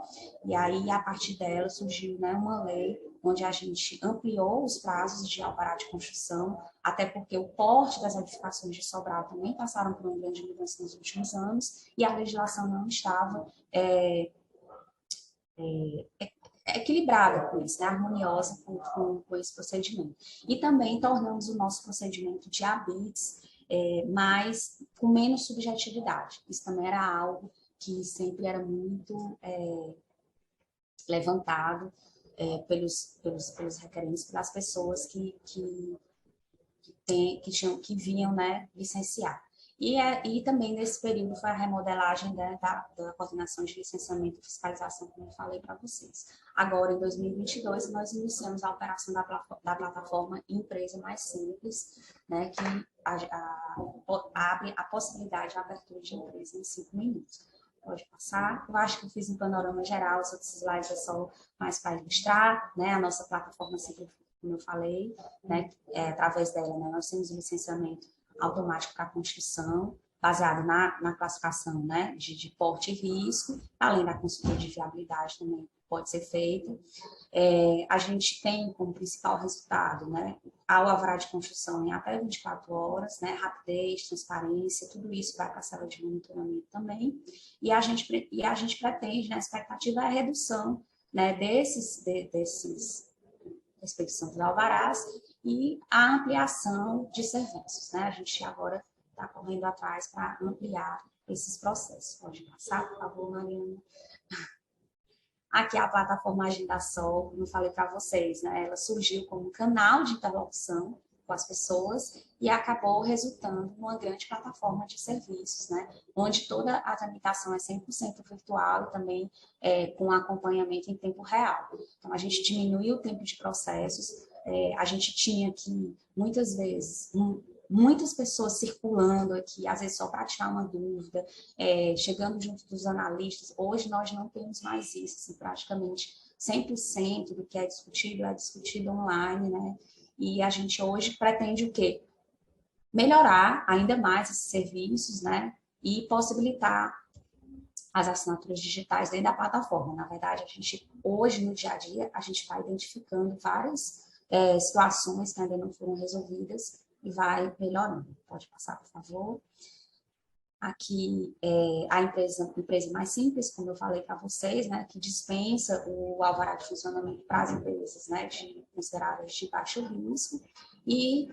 E aí, a partir dela, surgiu, né, uma lei onde a gente ampliou os prazos de alvará de construção, até porque o porte das edificações de Sobral também passaram por uma grande mudança nos últimos anos, e a legislação não estava equilibrada com isso, né? Harmoniosa com esse procedimento. E também tornamos o nosso procedimento de habits mas com menos subjetividade. Isso também era algo que sempre era muito levantado pelos requerentes, pelas pessoas que vinham, né, licenciar. E também nesse período foi a remodelagem da coordenação de licenciamento e fiscalização, como eu falei para vocês. Agora, em 2022, nós iniciamos a operação da plataforma Empresa Mais Simples, né, que abre a possibilidade de abertura de empresa em 5 minutos. Pode passar. Eu acho que eu fiz um panorama geral, os outros slides é só mais para ilustrar, né, a nossa plataforma sempre, como eu falei, né, através dela, né, nós temos o licenciamento automático para a construção, baseado na classificação, né, de porte e risco, além da consultoria de viabilidade também pode ser feita. A gente tem como principal resultado, né, ao alvará de construção em até 24 horas, né, rapidez, transparência, tudo isso vai para a sala de monitoramento também, e a gente pretende, né, a expectativa é a redução, né, desses expedição dos alvarás e a ampliação de serviços, né? A gente agora está correndo atrás para ampliar esses processos. Pode passar, por favor, Mariana. Aqui a plataforma Agenda Sol, como eu falei para vocês, né? Ela surgiu como um canal de interlocução com as pessoas e acabou resultando numa grande plataforma de serviços, né? Onde toda a tramitação é 100% virtual e também com acompanhamento em tempo real. Então, a gente diminuiu o tempo de processos, a gente tinha aqui, muitas vezes, muitas pessoas circulando aqui, às vezes só para tirar uma dúvida, chegando junto dos analistas. Hoje nós não temos mais isso, assim, praticamente 100% do que é discutido online, né? E a gente hoje pretende o quê? Melhorar ainda mais esses serviços, né? E possibilitar as assinaturas digitais dentro da plataforma. Na verdade, a gente, hoje, no dia a dia, a gente vai identificando várias situações que ainda não foram resolvidas e vai melhorando. Pode passar, por favor. aqui a empresa mais simples, como eu falei para vocês, né, que dispensa o alvará de funcionamento para as empresas, né, consideradas de baixo risco, e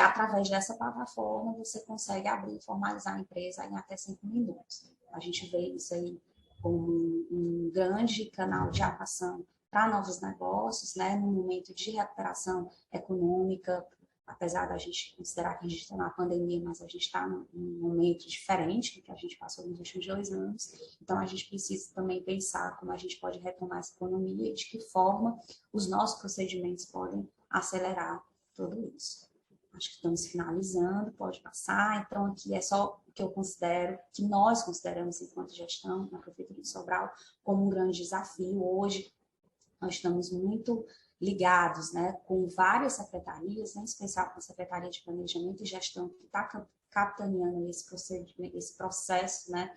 através dessa plataforma você consegue abrir e formalizar a empresa em até 5 minutos. A gente vê isso aí como um grande canal de atuação para novos negócios, né, no momento de recuperação econômica, apesar da gente considerar que a gente está na pandemia, mas a gente está num momento diferente do que a gente passou nos últimos 2 anos. Então, a gente precisa também pensar como a gente pode retomar essa economia e de que forma os nossos procedimentos podem acelerar tudo isso. Acho que estamos finalizando, pode passar. Então, aqui é só o que eu considero, que nós consideramos enquanto gestão na Prefeitura de Sobral, como um grande desafio. Hoje, nós estamos muito ligados, né, com várias secretarias, né, em especial com a Secretaria de Planejamento e Gestão, que está capitaneando esse processo, né,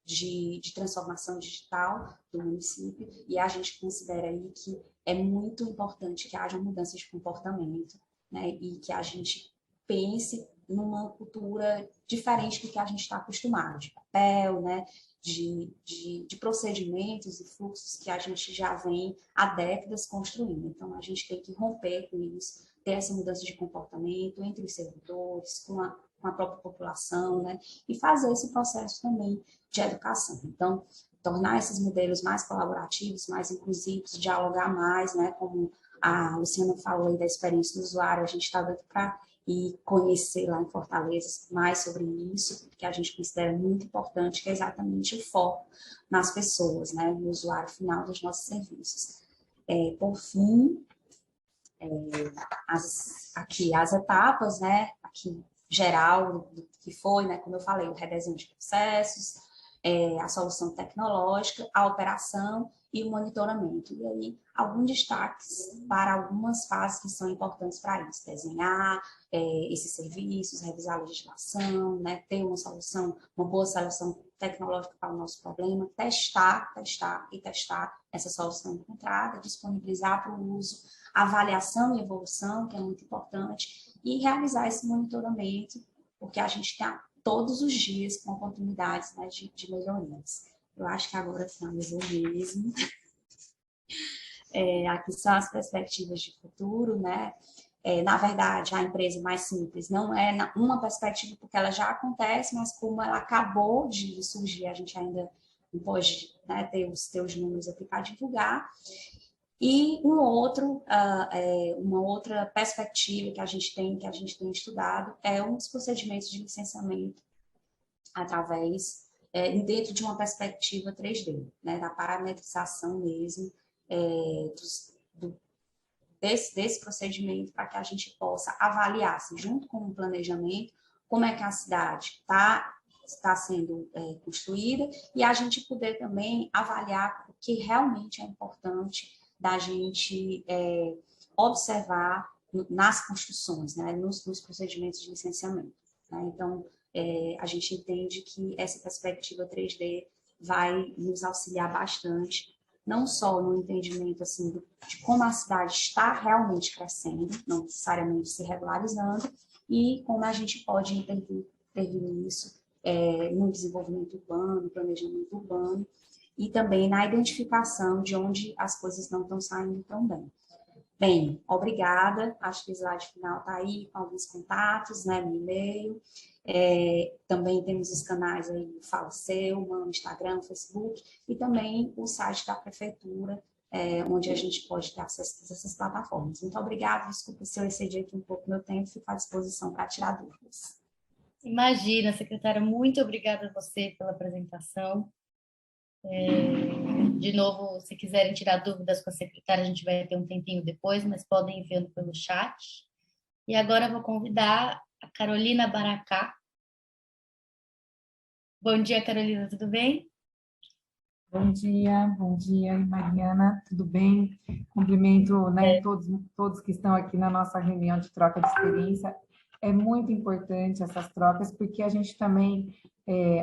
de transformação digital do município, e a gente considera aí que é muito importante que haja mudança de comportamento, né, e que a gente pense numa cultura diferente do que a gente está acostumado, de papel, né, de procedimentos e fluxos que a gente já vem há décadas construindo. Então, a gente tem que romper com isso, ter essa mudança de comportamento entre os servidores, com a própria população, né? E fazer esse processo também de educação. Então, tornar esses modelos mais colaborativos, mais inclusivos, dialogar mais, né? Como a Luciana falou aí da experiência do usuário, a gente está dando para e conhecer lá em Fortaleza mais sobre isso, que a gente considera muito importante, que é exatamente o foco nas pessoas, né, no usuário final dos nossos serviços. Por fim, as etapas, né, aqui geral do que foi, né, como eu falei, o redesenho de processos, a solução tecnológica, a operação e o monitoramento. E aí, alguns destaques para algumas fases que são importantes para isso. Desenhar esses serviços, revisar a legislação, né, ter uma boa solução tecnológica para o nosso problema, testar essa solução encontrada, disponibilizar para o uso, avaliação e evolução, que é muito importante, e realizar esse monitoramento, porque a gente está todos os dias com oportunidades, né, de melhorias. Eu acho que agora finalizou mesmo. Aqui são as perspectivas de futuro, né? Na verdade, a empresa mais simples não é uma perspectiva porque ela já acontece, mas como ela acabou de surgir, a gente ainda não pode, né, ter os números aqui para divulgar. E uma outra perspectiva que a gente tem estudado é os procedimentos de licenciamento através, dentro de uma perspectiva 3D, né, da parametrização mesmo desse procedimento, para que a gente possa avaliar, assim, junto com o planejamento, como é que a cidade está sendo construída, e a gente poder também avaliar o que realmente é importante da gente observar nas construções, né, nos procedimentos de licenciamento. Né? Então, a gente entende que essa perspectiva 3D vai nos auxiliar bastante, não só no entendimento assim, de como a cidade está realmente crescendo, não necessariamente se regularizando, e como a gente pode intervir nisso no desenvolvimento urbano, planejamento urbano, e também na identificação de onde as coisas não estão saindo tão bem. Bem, obrigada. Acho que o slide final está aí com alguns contatos, né, no e-mail. Também temos os canais aí, Fala Seu, no Instagram, Facebook, e também o site da Prefeitura, onde a gente pode ter acesso a essas plataformas. Muito obrigada. Desculpa se eu excedi aqui um pouco meu tempo, fico à disposição para tirar dúvidas. Imagina, secretária, muito obrigada a você pela apresentação. De novo, se quiserem tirar dúvidas com a secretária, a gente vai ter um tempinho depois, mas podem enviando pelo chat. E agora eu vou convidar a Carolina Baracá. Bom dia, Carolina, tudo bem? Bom dia, Mariana, tudo bem? Cumprimento, né, todos que estão aqui na nossa reunião de troca de experiência. É muito importante essas trocas, porque a gente também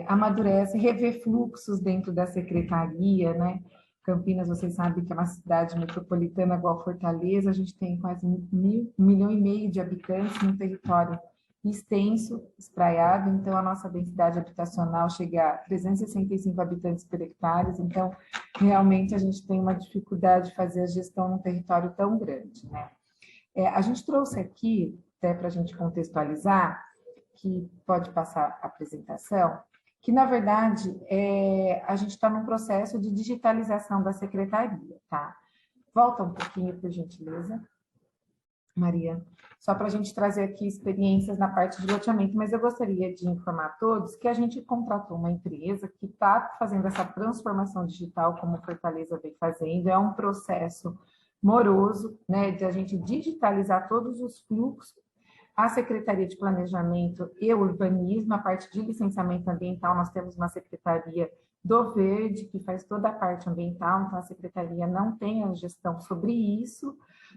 amadurece, revê fluxos dentro da secretaria, né? Campinas, vocês sabem que é uma cidade metropolitana igual Fortaleza, a gente tem quase 1,5 milhão de habitantes num território extenso, espraiado, então a nossa densidade habitacional chega a 365 habitantes por hectare, então realmente a gente tem uma dificuldade de fazer a gestão num território tão grande, né? A gente trouxe aqui, até para a gente contextualizar, que pode passar a apresentação, que, na verdade, a gente está num processo de digitalização da secretaria, tá? Volta um pouquinho, por gentileza, Maria, só para a gente trazer aqui experiências na parte de loteamento, mas eu gostaria de informar a todos que a gente contratou uma empresa que está fazendo essa transformação digital, como Fortaleza vem fazendo, é um processo moroso, né, de a gente digitalizar todos os fluxos. A Secretaria de Planejamento e Urbanismo, a parte de licenciamento ambiental, nós temos uma Secretaria do Verde, que faz toda a parte ambiental, então a Secretaria não tem a gestão sobre isso,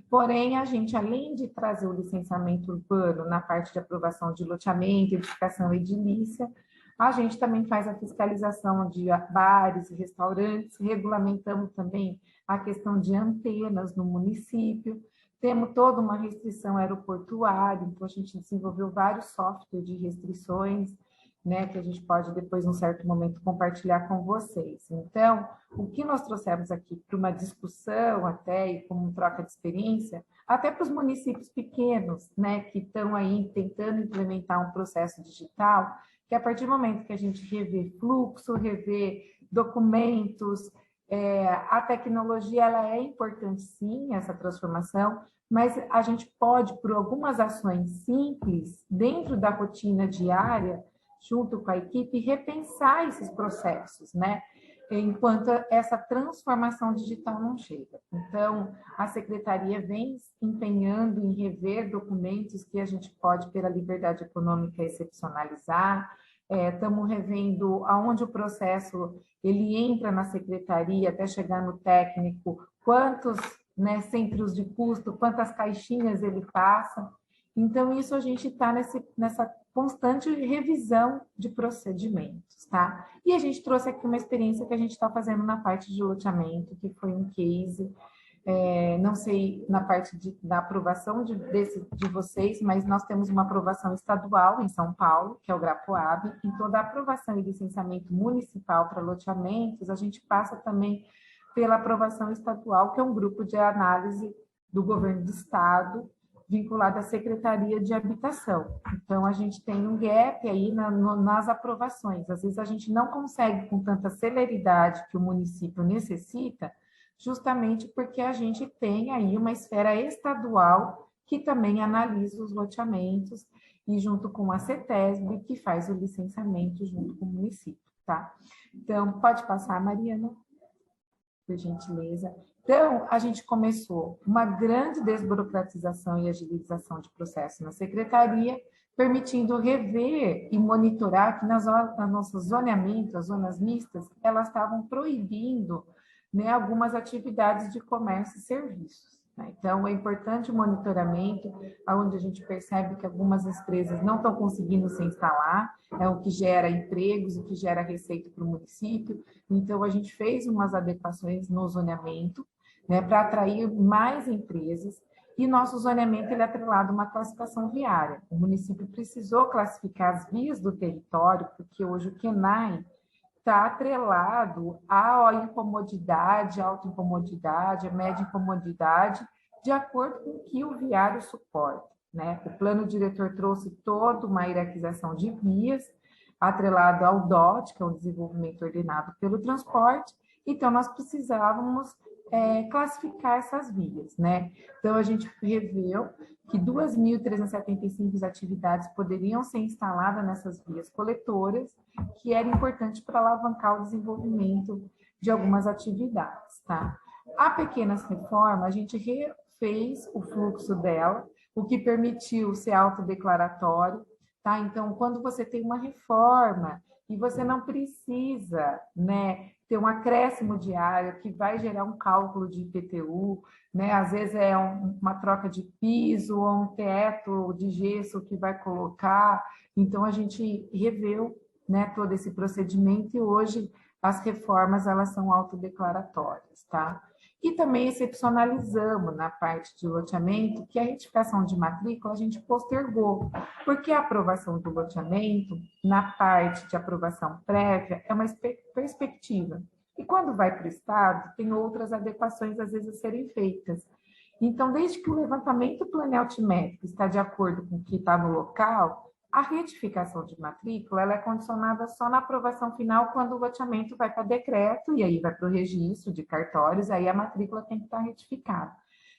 porém a gente, além de trazer o licenciamento urbano na parte de aprovação de loteamento, edificação edilícia, a gente também faz a fiscalização de bares e restaurantes, regulamentamos também a questão de antenas no município, temos toda uma restrição aeroportuária, então a gente desenvolveu vários softwares de restrições, né, que a gente pode depois, num certo momento, compartilhar com vocês. Então, o que nós trouxemos aqui para uma discussão até, e como troca de experiência, até para os municípios pequenos, né, que estão aí tentando implementar um processo digital, que a partir do momento que a gente revê fluxo, revê documentos, a tecnologia ela é importante sim, essa transformação, mas a gente pode, por algumas ações simples, dentro da rotina diária, junto com a equipe, repensar esses processos, né? Enquanto essa transformação digital não chega. Então, a Secretaria vem empenhando em rever documentos que a gente pode, pela liberdade econômica, excepcionalizar. Estamos revendo aonde o processo ele entra na Secretaria até chegar no técnico, quantos, né, centros de custo, quantas caixinhas ele passa. Então, isso a gente está nessa constante revisão de procedimentos, tá? E a gente trouxe aqui uma experiência que a gente está fazendo na parte de loteamento, que foi um case, não sei na parte da aprovação de vocês, mas nós temos uma aprovação estadual em São Paulo, que é o Grapoab, em toda a aprovação e licenciamento municipal para loteamentos, a gente passa também pela aprovação estadual, que é um grupo de análise do governo do estado, vinculado à Secretaria de Habitação. Então, a gente tem um gap aí nas aprovações. Às vezes, a gente não consegue com tanta celeridade que o município necessita, justamente porque a gente tem aí uma esfera estadual que também analisa os loteamentos e junto com a CETESB, que faz o licenciamento junto com o município, tá? Então, pode passar, Mariana, por gentileza. Então, a gente começou uma grande desburocratização e agilização de processo na Secretaria, permitindo rever e monitorar que nas nossas zoneamentos, as zonas mistas, elas estavam proibindo, né, algumas atividades de comércio e serviços, né? Então, é importante o monitoramento, onde a gente percebe que algumas empresas não estão conseguindo se instalar, é o que gera empregos, o que gera receita para o município. Então, a gente fez umas adequações no zoneamento, né, para atrair mais empresas, e nosso zoneamento ele é atrelado a uma classificação viária. O município precisou classificar as vias do território, porque hoje o QNAI está atrelado à incomodidade, à alta incomodidade, à média incomodidade, de acordo com o que o viário suporta, né? O plano diretor trouxe toda uma hierarquização de vias, atrelado ao DOT, que é o desenvolvimento ordenado pelo transporte, então nós precisávamos classificar essas vias, né? Então, a gente reveu que 2.375 atividades poderiam ser instaladas nessas vias coletoras, que era importante para alavancar o desenvolvimento de algumas atividades, tá? A Pequenas Reforma, a gente refez o fluxo dela, o que permitiu ser autodeclaratório, tá? Então, quando você tem uma reforma e você não precisa, né, ter um acréscimo diário que vai gerar um cálculo de IPTU, né? Às vezes é uma troca de piso ou um teto de gesso que vai colocar. Então, a gente reveu, né, todo esse procedimento e hoje as reformas, elas são autodeclaratórias, tá? E também excepcionalizamos na parte de loteamento que a retificação de matrícula a gente postergou, porque a aprovação do loteamento, na parte de aprovação prévia, é uma perspectiva. E quando vai para o Estado, tem outras adequações, às vezes, a serem feitas. Então, desde que o levantamento planealtimétrico está de acordo com o que está no local, a retificação de matrícula ela é condicionada só na aprovação final quando o loteamento vai para decreto e aí vai para o registro de cartórios, aí a matrícula tem que estar retificada.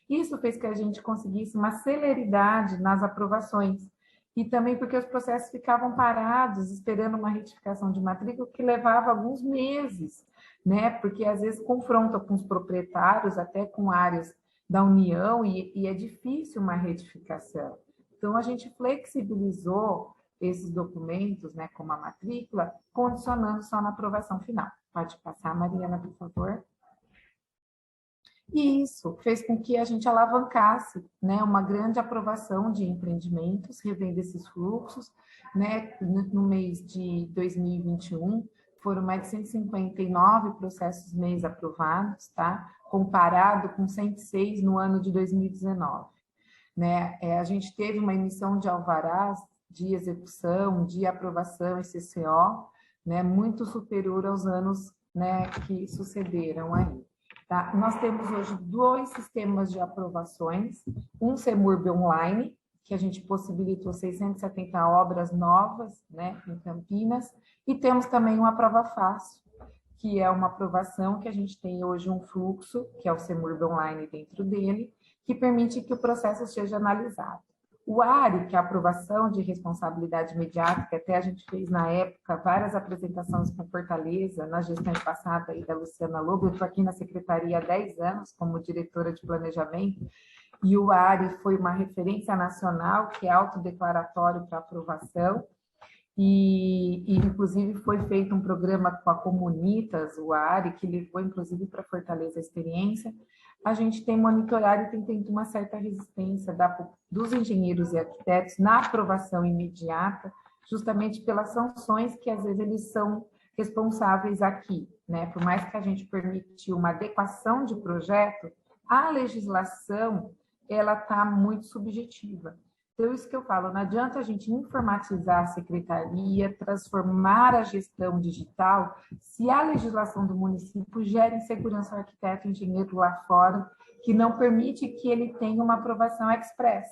Isso fez que a gente conseguisse uma celeridade nas aprovações e também porque os processos ficavam parados esperando uma retificação de matrícula que levava alguns meses, né? Porque às vezes confronta com os proprietários, até com áreas da União e é difícil uma retificação. Então, a gente flexibilizou esses documentos, né, como a matrícula, condicionando só na aprovação final. Pode passar, Mariana, por favor. E isso fez com que a gente alavancasse, né, uma grande aprovação de empreendimentos, revendo esses fluxos, né, no mês de 2021, foram mais de 159 processos mês aprovados, tá? Comparado com 106 no ano de 2019. Né? A gente teve uma emissão de alvarás de execução, de aprovação e CCO, né? Muito superior aos anos, né, que sucederam aí. Tá? Nós temos hoje 2 sistemas de aprovações, um CEMURB online, que a gente possibilitou 670 obras novas, né, em Campinas, e temos também uma prova fácil, que é uma aprovação que a gente tem hoje um fluxo, que é o CEMURB online dentro dele, que permite que o processo seja analisado. O ARI, que é a aprovação de responsabilidade imediata, que até a gente fez na época várias apresentações com Fortaleza, na gestão passada aí da Luciana Lobo, eu estou aqui na secretaria há 10 anos como diretora de planejamento, e o ARI foi uma referência nacional, que é autodeclaratório para aprovação, e inclusive foi feito um programa com a Comunitas, o ARI, que levou inclusive para Fortaleza a experiência. A gente tem monitorado e tem tido uma certa resistência dos engenheiros e arquitetos na aprovação imediata, justamente pelas sanções que às vezes eles são responsáveis aqui, né? Por mais que a gente permitiu uma adequação de projeto, a legislação ela está muito subjetiva. Então, isso que eu falo, não adianta a gente informatizar a secretaria, transformar a gestão digital, se a legislação do município gera insegurança ao arquiteto e engenheiro lá fora, que não permite que ele tenha uma aprovação express.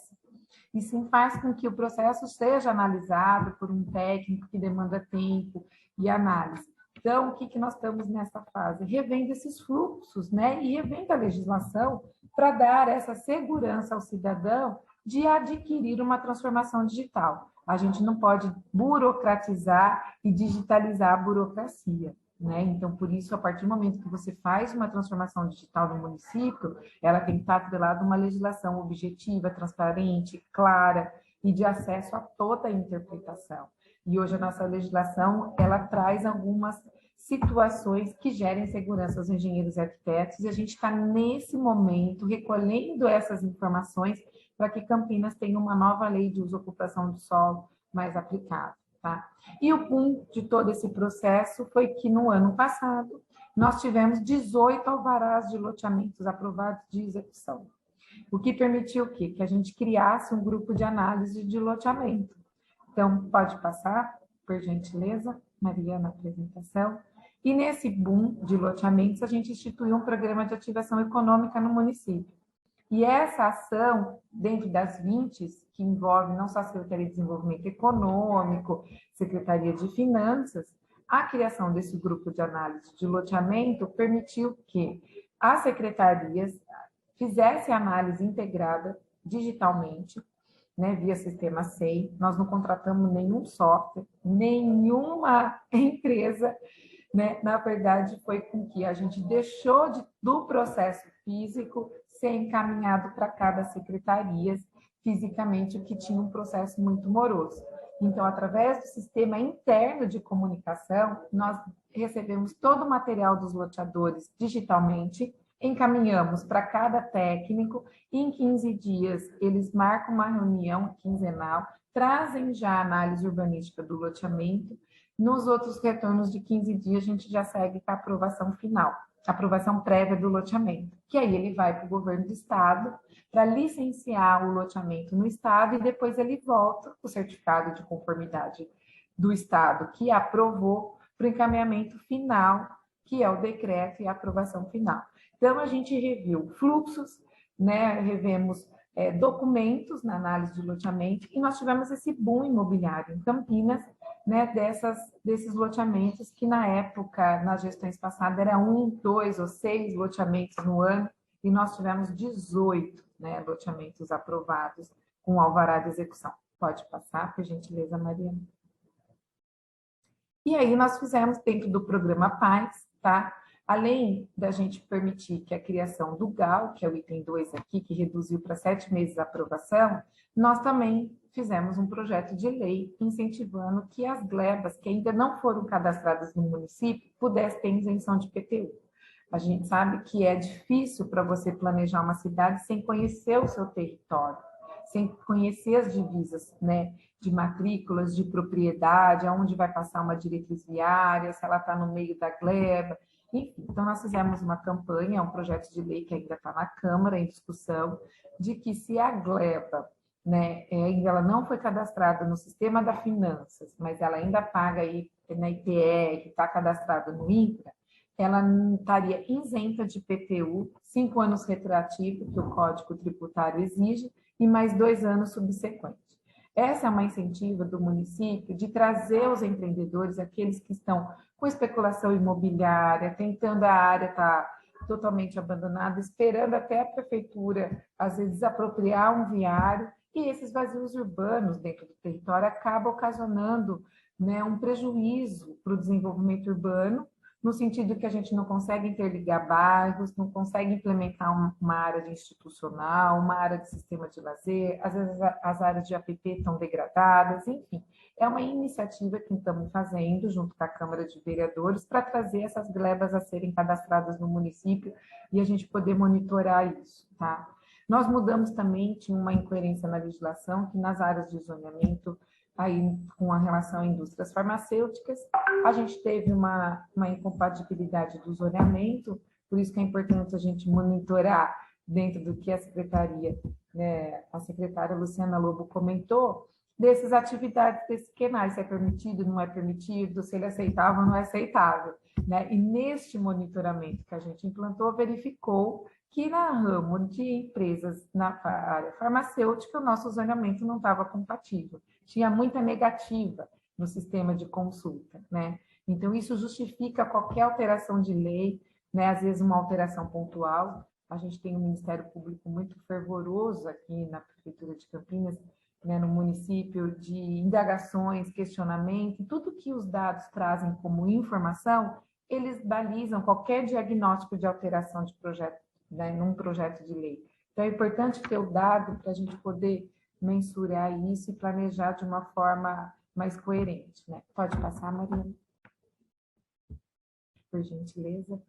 E sim faz com que o processo seja analisado por um técnico que demanda tempo e análise. Então, o que nós estamos nessa fase? Revendo esses fluxos, né? E revendo a legislação para dar essa segurança ao cidadão de adquirir uma transformação digital. A gente não pode burocratizar e digitalizar a burocracia, né? Então, por isso, a partir do momento que você faz uma transformação digital no município, ela tem que estar atrelada a uma legislação objetiva, transparente, clara e de acesso a toda a interpretação. E hoje a nossa legislação, ela traz algumas situações que gerem segurança aos engenheiros e arquitetos, e a gente está, nesse momento, recolhendo essas informações para que Campinas tenha uma nova lei de uso e ocupação do solo mais aplicada. Tá? E o boom de todo esse processo foi que, no ano passado, nós tivemos 18 alvarás de loteamentos aprovados de execução, o que permitiu o quê? Que a gente criasse um grupo de análise de loteamento. Então, pode passar, por gentileza, Mariana, a apresentação. E nesse boom de loteamentos, a gente instituiu um programa de ativação econômica no município. E essa ação, dentro das 20, que envolve não só a Secretaria de Desenvolvimento Econômico, Secretaria de Finanças, a criação desse grupo de análise de loteamento permitiu que as secretarias fizessem análise integrada digitalmente, né, via sistema SEI. Nós não contratamos nenhum software, nenhuma empresa, né? Na verdade, foi com que a gente deixou do processo físico ser encaminhado para cada secretaria fisicamente, o que tinha um processo muito moroso. Então, através do sistema interno de comunicação, nós recebemos todo o material dos loteadores digitalmente, encaminhamos para cada técnico, e em 15 dias eles marcam uma reunião quinzenal, trazem já a análise urbanística do loteamento, Nos outros retornos de 15 dias, a gente já segue com a aprovação final, aprovação prévia do loteamento, que aí ele vai para o governo do estado para licenciar o loteamento no estado e depois ele volta o certificado de conformidade do estado que aprovou para o encaminhamento final, que é o decreto e a aprovação final. Então, a gente reviu fluxos, né, revemos documentos na análise de loteamento e nós tivemos esse boom imobiliário em Campinas, né, desses loteamentos que na época, nas gestões passadas, era 1, 2 ou 6 loteamentos no ano e nós tivemos 18, né, loteamentos aprovados com alvará de execução. Pode passar, por gentileza, Mariana. E aí nós fizemos dentro do programa Paz, tá? Além da gente permitir que a criação do GAL, que é o item 2 aqui, que reduziu para 7 meses a aprovação, nós também fizemos um projeto de lei incentivando que as glebas que ainda não foram cadastradas no município pudessem ter isenção de IPTU. A gente sabe que é difícil para você planejar uma cidade sem conhecer o seu território, sem conhecer as divisas, né, de matrículas, de propriedade, aonde vai passar uma diretriz viária, se ela está no meio da gleba, enfim. Então, nós fizemos uma campanha, um projeto de lei que ainda está na Câmara em discussão, de que se a gleba, né, ainda ela não foi cadastrada no sistema das finanças, mas ela ainda paga aí na ITR, está cadastrada no INCRA, ela estaria isenta de IPTU, 5 anos retroativo, que o Código Tributário exige, e mais 2 anos subsequentes. Essa é uma incentiva do município de trazer os empreendedores, aqueles que estão com especulação imobiliária, tentando a área estar totalmente abandonada, esperando até a prefeitura, às vezes, desapropriar um viário, e esses vazios urbanos dentro do território acabam ocasionando, né, um prejuízo para o desenvolvimento urbano, no sentido que a gente não consegue interligar bairros, não consegue implementar uma área de institucional, uma área de sistema de lazer, às vezes as áreas de APP estão degradadas, enfim. É uma iniciativa que estamos fazendo junto com a Câmara de Vereadores para trazer essas glebas a serem cadastradas no município e a gente poder monitorar isso, tá? Nós mudamos também, tinha uma incoerência na legislação, que nas áreas de zoneamento, aí com a relação a indústrias farmacêuticas, a gente teve uma incompatibilidade do zoneamento, por isso que é importante a gente monitorar dentro do que a secretaria, né, a secretária Luciana Lobo comentou, dessas atividades decenais, se é permitido, não é permitido, se ele é aceitável ou não é aceitável, né? E neste monitoramento que a gente implantou, verificou que na ramo de empresas na área farmacêutica, o nosso zoneamento não estava compatível. Tinha muita negativa no sistema de consulta, né? Então, isso justifica qualquer alteração de lei, né? Às vezes uma alteração pontual. A gente tem um Ministério Público muito fervoroso aqui na Prefeitura de Campinas, né, no município, de indagações, questionamento, tudo que os dados trazem como informação, eles balizam qualquer diagnóstico de alteração de projeto, né, num projeto de lei. Então, é importante ter o dado para a gente poder mensurar isso e planejar de uma forma mais coerente, né? Pode passar, Mariana? Por gentileza.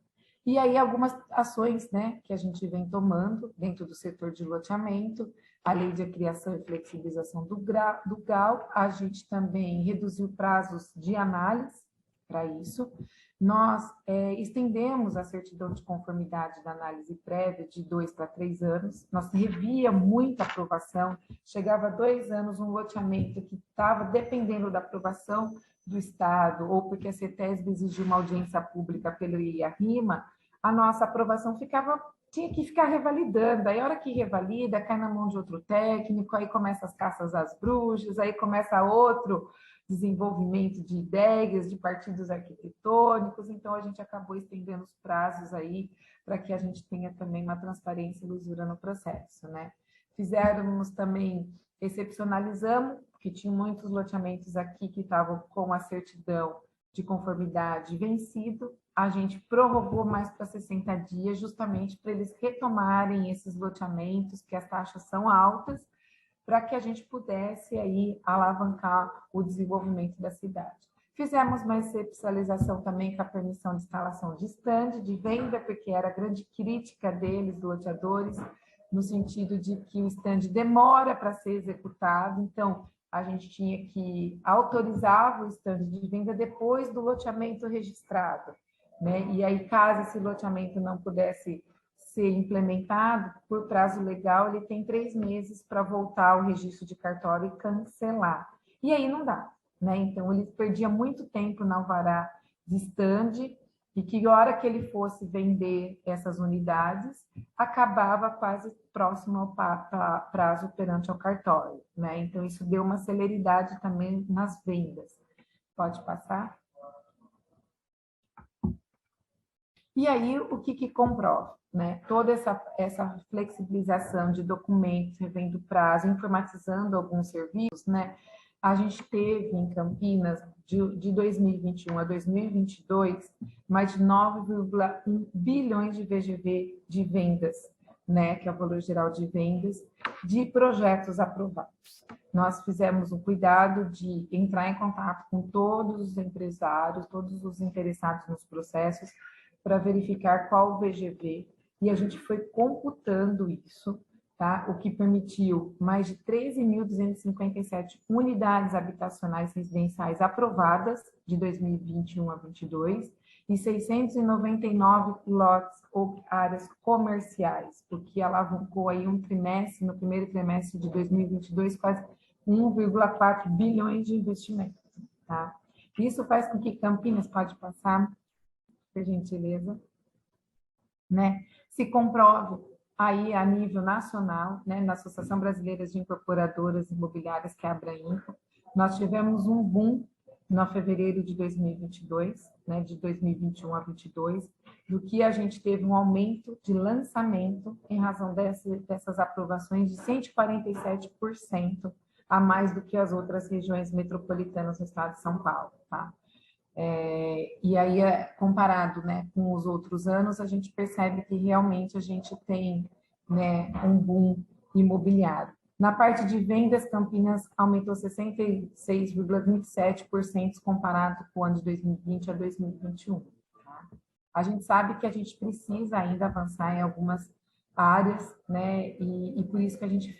E aí, algumas ações, né, que a gente vem tomando dentro do setor de loteamento, a lei de criação e flexibilização do GAL, a gente também reduziu prazos de análise para isso. Nós estendemos a certidão de conformidade da análise prévia de 2 para 3 anos. Nós revia muita aprovação, chegava a 2 anos um loteamento que estava dependendo da aprovação do Estado, ou porque a CETESB exigiu uma audiência pública pelo IARIMA, a nossa aprovação tinha que ficar revalidando. Aí, a hora que revalida, cai na mão de outro técnico, aí começa as caças às bruxas, aí começa outro desenvolvimento de ideias, de partidos arquitetônicos, então a gente acabou estendendo os prazos aí para que a gente tenha também uma transparência e lisura no processo, né? Fizemos também, excepcionalizamos, porque tinha muitos loteamentos aqui que estavam com a certidão de conformidade vencido, a gente prorrogou mais para 60 dias, justamente para eles retomarem esses loteamentos, que as taxas são altas, para que a gente pudesse aí alavancar o desenvolvimento da cidade. Fizemos uma excepcionalização também com a permissão de instalação de stand, de venda, porque era a grande crítica deles, loteadores, no sentido de que o stand demora para ser executado, então a gente tinha que autorizar o estande de venda depois do loteamento registrado, né? E aí, caso esse loteamento não pudesse ser implementado, por prazo legal, ele tem 3 meses para voltar ao registro de cartório e cancelar. E aí não dá, né? Então, ele perdia muito tempo na alvará de estande, e que a hora que ele fosse vender essas unidades, acabava quase próximo ao prazo perante ao cartório, né? Então, isso deu uma celeridade também nas vendas. Pode passar? E aí, o que comprova? Né? Toda essa flexibilização de documentos, revendo prazo, informatizando alguns serviços, né? A gente teve em Campinas, de 2021 a 2022, mais de 9,1 bilhões de VGV de vendas, né? Que é o valor geral de vendas, de projetos aprovados. Nós fizemos um cuidado de entrar em contato com todos os empresários, todos os interessados nos processos, para verificar qual o VGV, e a gente foi computando isso, tá? O que permitiu mais de 13.257 unidades habitacionais residenciais aprovadas de 2021 a 2022 e 699 lotes ou áreas comerciais, o que alavancou aí um trimestre, no primeiro trimestre de 2022, quase 1,4 bilhões de investimento, tá? Isso faz com que Campinas, pode passar, por gentileza, né, se comprove aí a nível nacional, né, na Associação Brasileira de Incorporadoras Imobiliárias, que é a Abrainco, nós tivemos um boom no fevereiro de 2022, né, de 2021 a 2022, do que a gente teve um aumento de lançamento em razão dessas aprovações de 147% a mais do que as outras regiões metropolitanas do estado de São Paulo, tá? E aí, comparado, né, com os outros anos, a gente percebe que realmente a gente tem, né, um boom imobiliário. Na parte de vendas, Campinas aumentou 66,27% comparado com o ano de 2020 a 2021. Tá? A gente sabe que a gente precisa ainda avançar em algumas áreas, né, e por isso que a gente,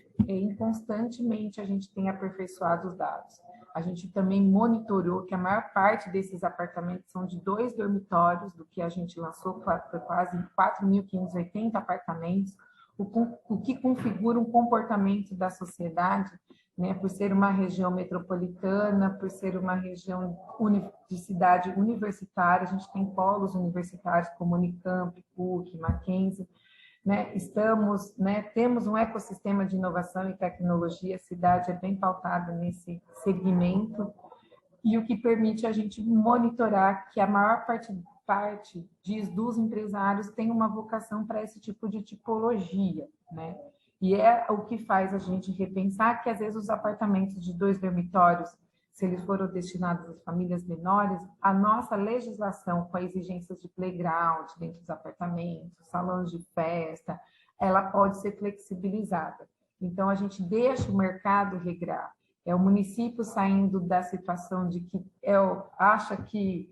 constantemente, a gente tem aperfeiçoado os dados. A gente também monitorou que a maior parte desses apartamentos são de 2 dormitórios, do que a gente lançou, foi quase 4.580 apartamentos, o que configura um comportamento da sociedade, né, por ser uma região metropolitana, por ser uma região de cidade universitária, a gente tem polos universitários como Unicamp, PUC, Mackenzie, né, temos um ecossistema de inovação e tecnologia, a cidade é bem pautada nesse segmento, e o que permite a gente monitorar que a maior parte dos empresários tem uma vocação para esse tipo de tipologia, né? E é o que faz a gente repensar que, às vezes, os apartamentos de 2 dormitórios, se eles foram destinados às famílias menores, a nossa legislação com exigências de playground dentro dos apartamentos, salões de festa, ela pode ser flexibilizada. Então, a gente deixa o mercado regrar. É o município saindo da situação de que acha que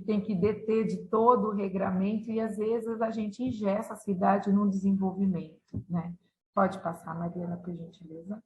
tem que deter de todo o regramento e, às vezes, a gente engessa a cidade no desenvolvimento, né? Pode passar, Mariana, por gentileza.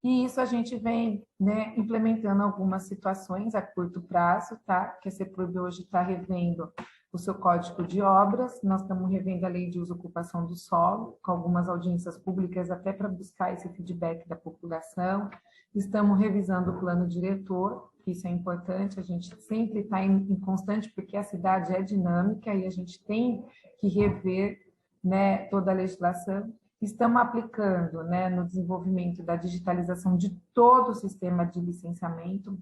E isso a gente vem, né, implementando algumas situações a curto prazo, tá? Que a CEPRUB hoje está revendo o seu código de obras, nós estamos revendo a lei de uso e ocupação do solo, com algumas audiências públicas até para buscar esse feedback da população, estamos revisando o plano diretor, isso é importante, a gente sempre está em constante, porque a cidade é dinâmica e a gente tem que rever, né, toda a legislação. Estamos aplicando, né, no desenvolvimento da digitalização de todo o sistema de licenciamento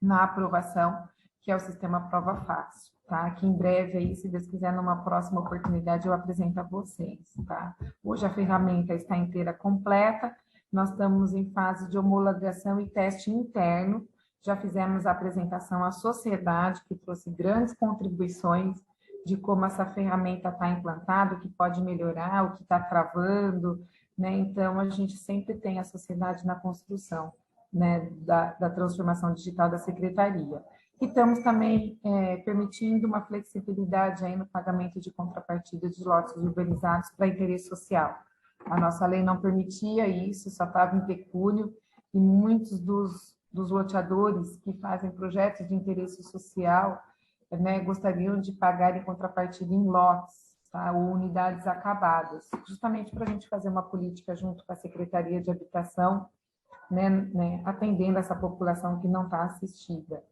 na aprovação, que é o sistema Prova Fácil, tá? Que em breve, aí, se Deus quiser, numa próxima oportunidade, eu apresento a vocês, tá? Hoje a ferramenta está inteira completa, nós estamos em fase de homologação e teste interno, já fizemos a apresentação à sociedade, que trouxe grandes contribuições de como essa ferramenta está implantada, o que pode melhorar, o que está travando, né? Então, a gente sempre tem a sociedade na construção, né, da transformação digital da secretaria. E estamos também permitindo uma flexibilidade aí no pagamento de contrapartida de lotes urbanizados para interesse social. A nossa lei não permitia isso, só estava em pecúnio, e muitos dos loteadores que fazem projetos de interesse social, né, gostariam de pagar em contrapartida em lotes, tá, ou unidades acabadas, justamente para a gente fazer uma política junto com a Secretaria de Habitação, né, atendendo essa população que não está assistida.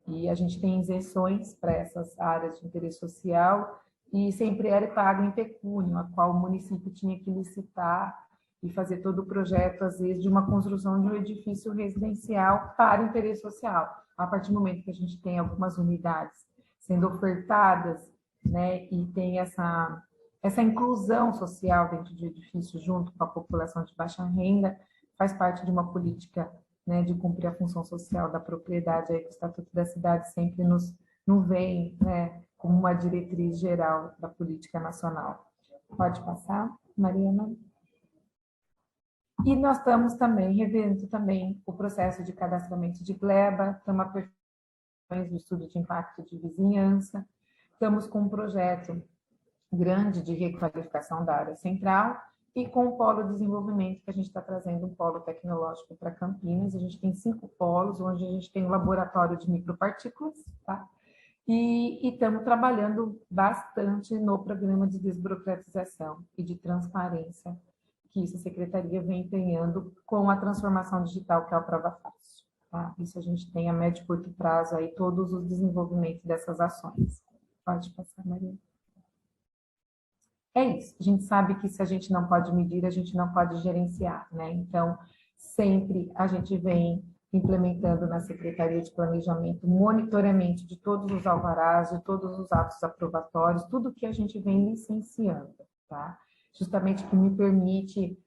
E a gente tem isenções para essas áreas de interesse social e sempre era pago em pecúnio, a qual o município tinha que licitar e fazer todo o projeto, às vezes, de uma construção de um edifício residencial para interesse social. A partir do momento que a gente tem algumas unidades sendo ofertadas, né, e tem essa inclusão social dentro de edifícios junto com a população de baixa renda, faz parte de uma política, né, de cumprir a função social da propriedade, aí que o Estatuto da Cidade sempre nos vem, né, como uma diretriz geral da política nacional. Pode passar, Mariana? E nós estamos também revendo também o processo de cadastramento de gleba, estamos aperfeiçoando o estudo de impacto de vizinhança, estamos com um projeto grande de requalificação da área central e com o polo de desenvolvimento, que a gente está trazendo um polo tecnológico para Campinas. A gente tem 5 polos, onde a gente tem um laboratório de micropartículas, tá? E estamos trabalhando bastante no programa de desburocratização e de transparência, que isso a Secretaria vem empenhando com a transformação digital, que é o Prova Fácil. Tá? Isso a gente tem a médio e curto prazo, aí, todos os desenvolvimentos dessas ações. Pode passar, Maria. É isso. A gente sabe que se a gente não pode medir, a gente não pode gerenciar, né? Então, sempre a gente vem implementando na Secretaria de Planejamento monitoramento de todos os alvarás, de todos os atos aprovatórios, tudo que a gente vem licenciando, tá? Justamente que me permite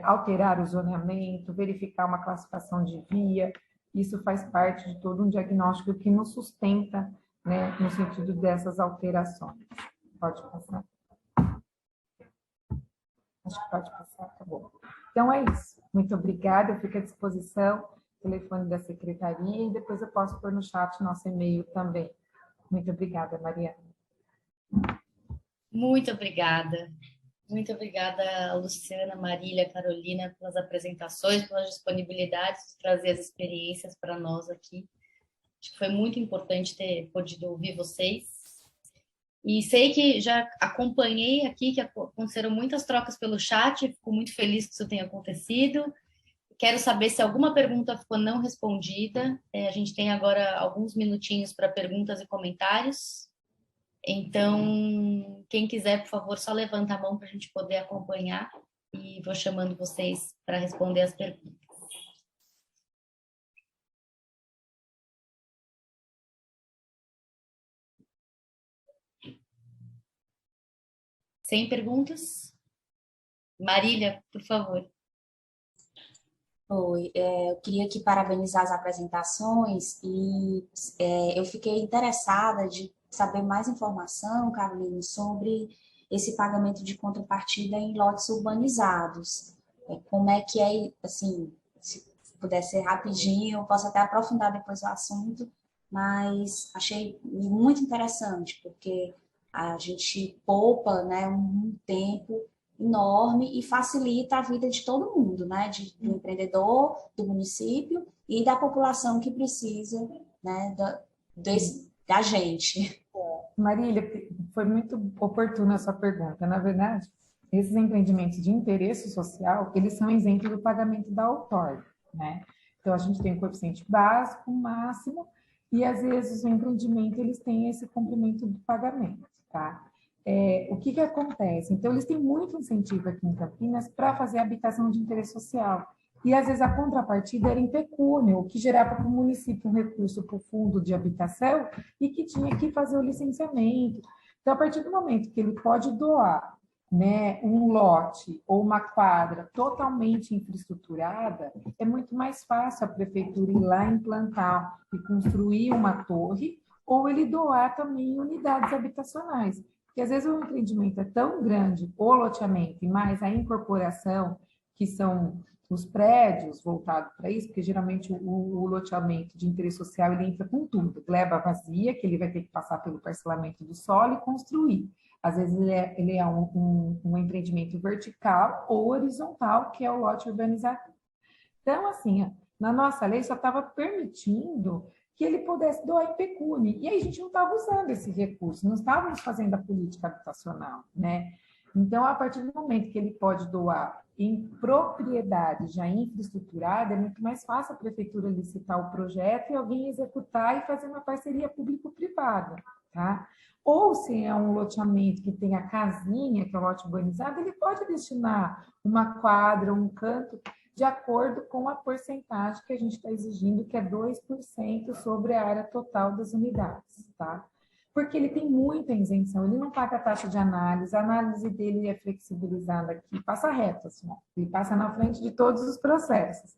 alterar o zoneamento, verificar uma classificação de via, isso faz parte de todo um diagnóstico que nos sustenta, né, no sentido dessas alterações. Pode passar. Acho que pode passar, tá bom. Então é isso. Muito obrigada, eu fico à disposição, telefone da Secretaria, e depois eu posso pôr no chat nosso e-mail também. Muito obrigada, Mariana. Muito obrigada. Muito obrigada, Luciana, Marília, Carolina, pelas apresentações, pelas disponibilidades de trazer as experiências para nós aqui. Acho que foi muito importante ter podido ouvir vocês. E sei que já acompanhei aqui que aconteceram muitas trocas pelo chat, fico muito feliz que isso tenha acontecido. Quero saber se alguma pergunta ficou não respondida. A gente tem agora alguns minutinhos para perguntas e comentários. Então, quem quiser, por favor, só levanta a mão para a gente poder acompanhar e vou chamando vocês para responder as perguntas. Sem perguntas? Marília, por favor. Oi, eu queria aqui parabenizar as apresentações e eu fiquei interessada de saber mais informação, Carolina, sobre esse pagamento de contrapartida em lotes urbanizados. Como é que é, assim, se puder ser rapidinho, eu posso até aprofundar depois o assunto, mas achei muito interessante, porque a gente poupa, né, um tempo enorme e facilita a vida de todo mundo, né? Do empreendedor, do município e da população que precisa, né, da gente. Marília, foi muito oportuna a sua pergunta. Na verdade, esses empreendimentos de interesse social, eles são isentos do pagamento da outorga, né? Então, a gente tem um coeficiente básico, máximo, e às vezes o empreendimento, eles têm esse complemento do pagamento, tá? O que acontece? Então, eles têm muito incentivo aqui em Campinas para fazer habitação de interesse social. E, às vezes, a contrapartida era em pecúnio, o que gerava para o município um recurso para o fundo de habitação e que tinha que fazer o licenciamento. Então, a partir do momento que ele pode doar, né, um lote ou uma quadra totalmente infraestruturada, é muito mais fácil a prefeitura ir lá implantar e construir uma torre, ou ele doar também unidades habitacionais. Porque às vezes o empreendimento é tão grande, o loteamento e mais a incorporação, que são os prédios voltados para isso, porque geralmente o loteamento de interesse social ele entra com tudo, gleba vazia, que ele vai ter que passar pelo parcelamento do solo e construir. Às vezes ele é um empreendimento vertical ou horizontal, que é o lote urbanizado. Então, assim, Na nossa lei só estava permitindo que ele pudesse doar em pecúnia. E aí a gente não estava usando esse recurso, não estávamos fazendo a política habitacional, né? Então, a partir do momento que ele pode doar em propriedade já infraestruturada, é muito mais fácil a prefeitura licitar o projeto e alguém executar e fazer uma parceria público-privada, tá? Ou se é um loteamento que tem a casinha, que é o lote urbanizado, ele pode destinar uma quadra, um canto, de acordo com a porcentagem que a gente está exigindo, que é 2% sobre a área total das unidades, tá? Porque ele tem muita isenção, ele não paga taxa de análise, a análise dele é flexibilizada aqui, passa reto, assim, ó, ele passa na frente de todos os processos.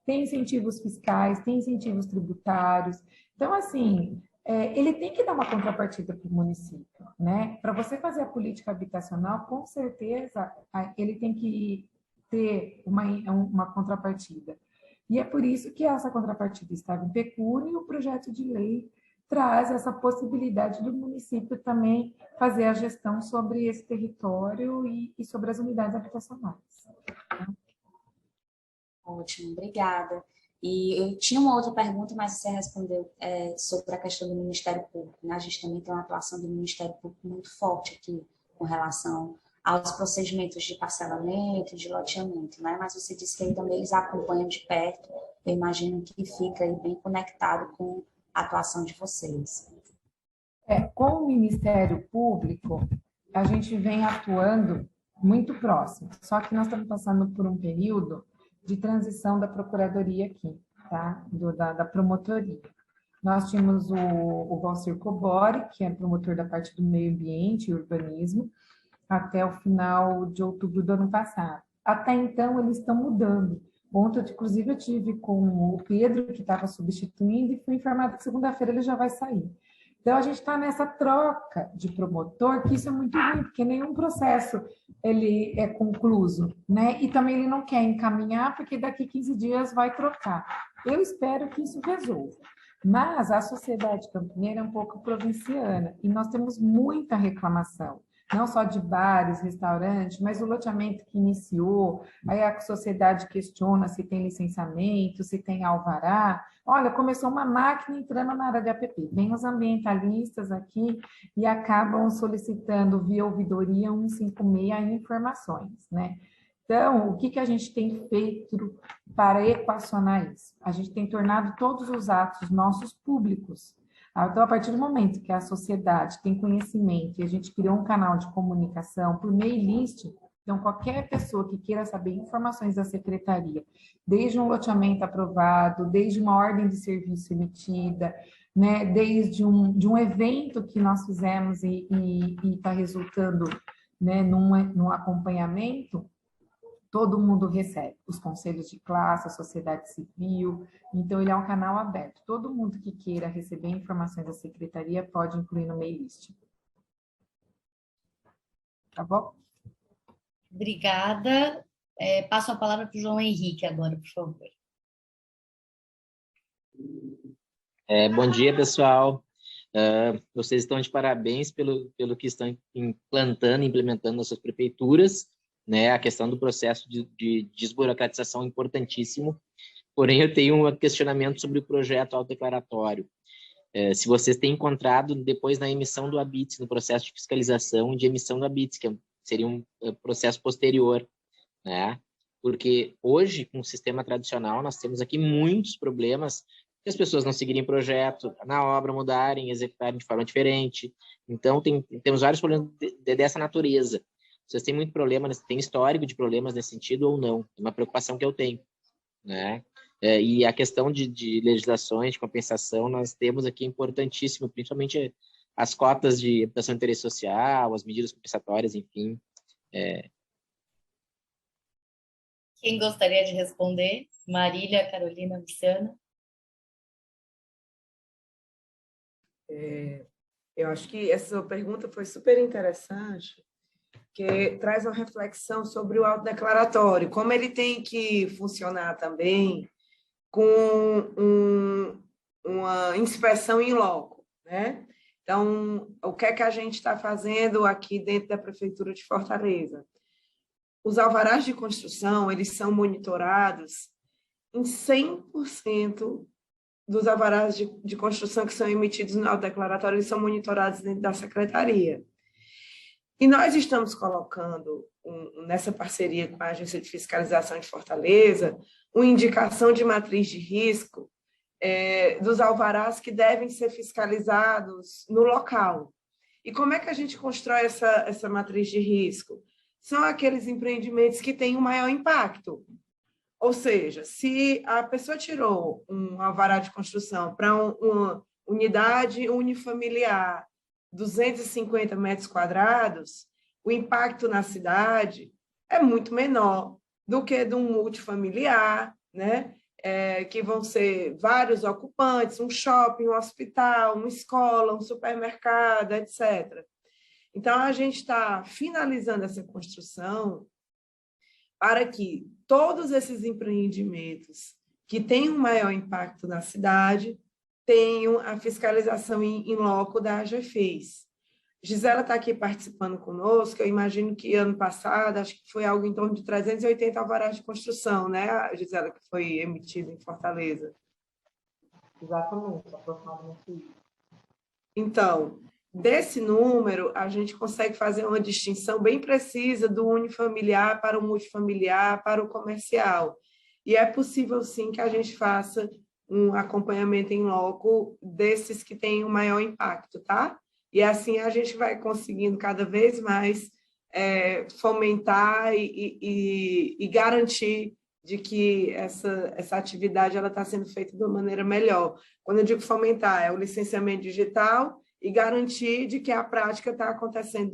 Tem incentivos fiscais, tem incentivos tributários, então, assim, ele tem que dar uma contrapartida para o município, né? Para você fazer a política habitacional, com certeza, ele tem que ter uma contrapartida. E é por isso que essa contrapartida estava em pecúnia e o projeto de lei traz essa possibilidade do município também fazer a gestão sobre esse território e sobre as unidades habitacionais. Ótimo, obrigada. E eu tinha uma outra pergunta, mas você respondeu sobre a questão do Ministério Público, né? A gente também tem uma atuação do Ministério Público muito forte aqui com relação aos procedimentos de parcelamento, de loteamento, né? Mas você disse que aí também eles acompanham de perto, eu imagino que fica aí bem conectado com a atuação de vocês. Com o Ministério Público, a gente vem atuando muito próximo, só que nós estamos passando por um período de transição da Procuradoria aqui, tá? Da promotoria. Nós tínhamos o Valcir Cobori, que é promotor da parte do meio ambiente e urbanismo, até o final de outubro do ano passado. Até então, eles estão mudando. Ontem, inclusive, eu tive com o Pedro, que estava substituindo, e fui informado que segunda-feira ele já vai sair. Então, a gente está nessa troca de promotor, que isso é muito ruim, porque nenhum processo ele é concluso, né? E também ele não quer encaminhar, porque daqui 15 dias vai trocar. Eu espero que isso resolva. Mas a sociedade campineira é um pouco provinciana, e nós temos muita reclamação, não só de bares, restaurantes, mas o loteamento que iniciou, aí a sociedade questiona se tem licenciamento, se tem alvará. Olha, começou uma máquina entrando na área de APP. Vem os ambientalistas aqui e acabam solicitando via ouvidoria 156 informações, né? Então, o que a gente tem feito para equacionar isso? A gente tem tornado todos os atos nossos públicos. Então, a partir do momento que a sociedade tem conhecimento e a gente criou um canal de comunicação por mail list, então qualquer pessoa que queira saber informações da secretaria, desde um loteamento aprovado, desde uma ordem de serviço emitida, né, desde um evento que nós fizemos e está resultando, né, num acompanhamento, todo mundo recebe, os conselhos de classe, a sociedade civil, então ele é um canal aberto. Todo mundo que queira receber informações da secretaria pode incluir no mail list. Tá bom? Obrigada. Passo a palavra para o João Henrique agora, por favor. Bom dia, pessoal. Vocês estão de parabéns pelo que estão implementando nas suas prefeituras, né? A questão do processo de desburocratização é importantíssimo, porém eu tenho um questionamento sobre o projeto autodeclaratório. Se vocês têm encontrado, depois na emissão do ABITS, no processo de fiscalização de emissão do ABITS, que seria um processo posterior, né? Porque hoje, com o sistema tradicional, nós temos aqui muitos problemas que as pessoas não seguirem projeto, na obra mudarem, executarem de forma diferente. Então, temos vários problemas dessa natureza. Vocês têm muito problema, tem histórico de problemas nesse sentido ou não? É uma preocupação que eu tenho, né? E a questão de legislações, de compensação, nós temos aqui importantíssimo, principalmente as cotas de habitação de interesse social, as medidas compensatórias, enfim. Quem gostaria de responder? Marília, Carolina, Luciana? Eu acho que essa pergunta foi super interessante, que traz uma reflexão sobre o autodeclaratório, como ele tem que funcionar também com uma inspeção in loco, né? Então, o que é que a gente está fazendo aqui dentro da Prefeitura de Fortaleza? Os alvarás de construção, eles são monitorados em 100% dos alvarás de construção que são emitidos no autodeclaratório, eles são monitorados dentro da secretaria. E nós estamos colocando, nessa parceria com a Agência de Fiscalização de Fortaleza, uma indicação de matriz de risco dos alvarás que devem ser fiscalizados no local. E como é que a gente constrói essa matriz de risco? São aqueles empreendimentos que têm um maior impacto. Ou seja, se a pessoa tirou um alvará de construção para uma unidade unifamiliar, 250 metros quadrados, o impacto na cidade é muito menor do que de um multifamiliar, né? Que vão ser vários ocupantes, um shopping, um hospital, uma escola, um supermercado, etc. Então, a gente está finalizando essa construção para que todos esses empreendimentos que têm um maior impacto na cidade tenham a fiscalização em loco da AGFIS. Gisela está aqui participando conosco, eu imagino que ano passado, acho que foi algo em torno de 380 alvarás de construção, né, Gisela, que foi emitido em Fortaleza. Exatamente, aproximadamente isso. Então, desse número, a gente consegue fazer uma distinção bem precisa do unifamiliar para o multifamiliar, para o comercial. E é possível, sim, que a gente faça um acompanhamento em loco desses que têm o maior impacto, tá? E assim a gente vai conseguindo cada vez mais fomentar e garantir de que essa atividade está sendo feita de uma maneira melhor. Quando eu digo fomentar, é o licenciamento digital e garantir de que a prática está acontecendo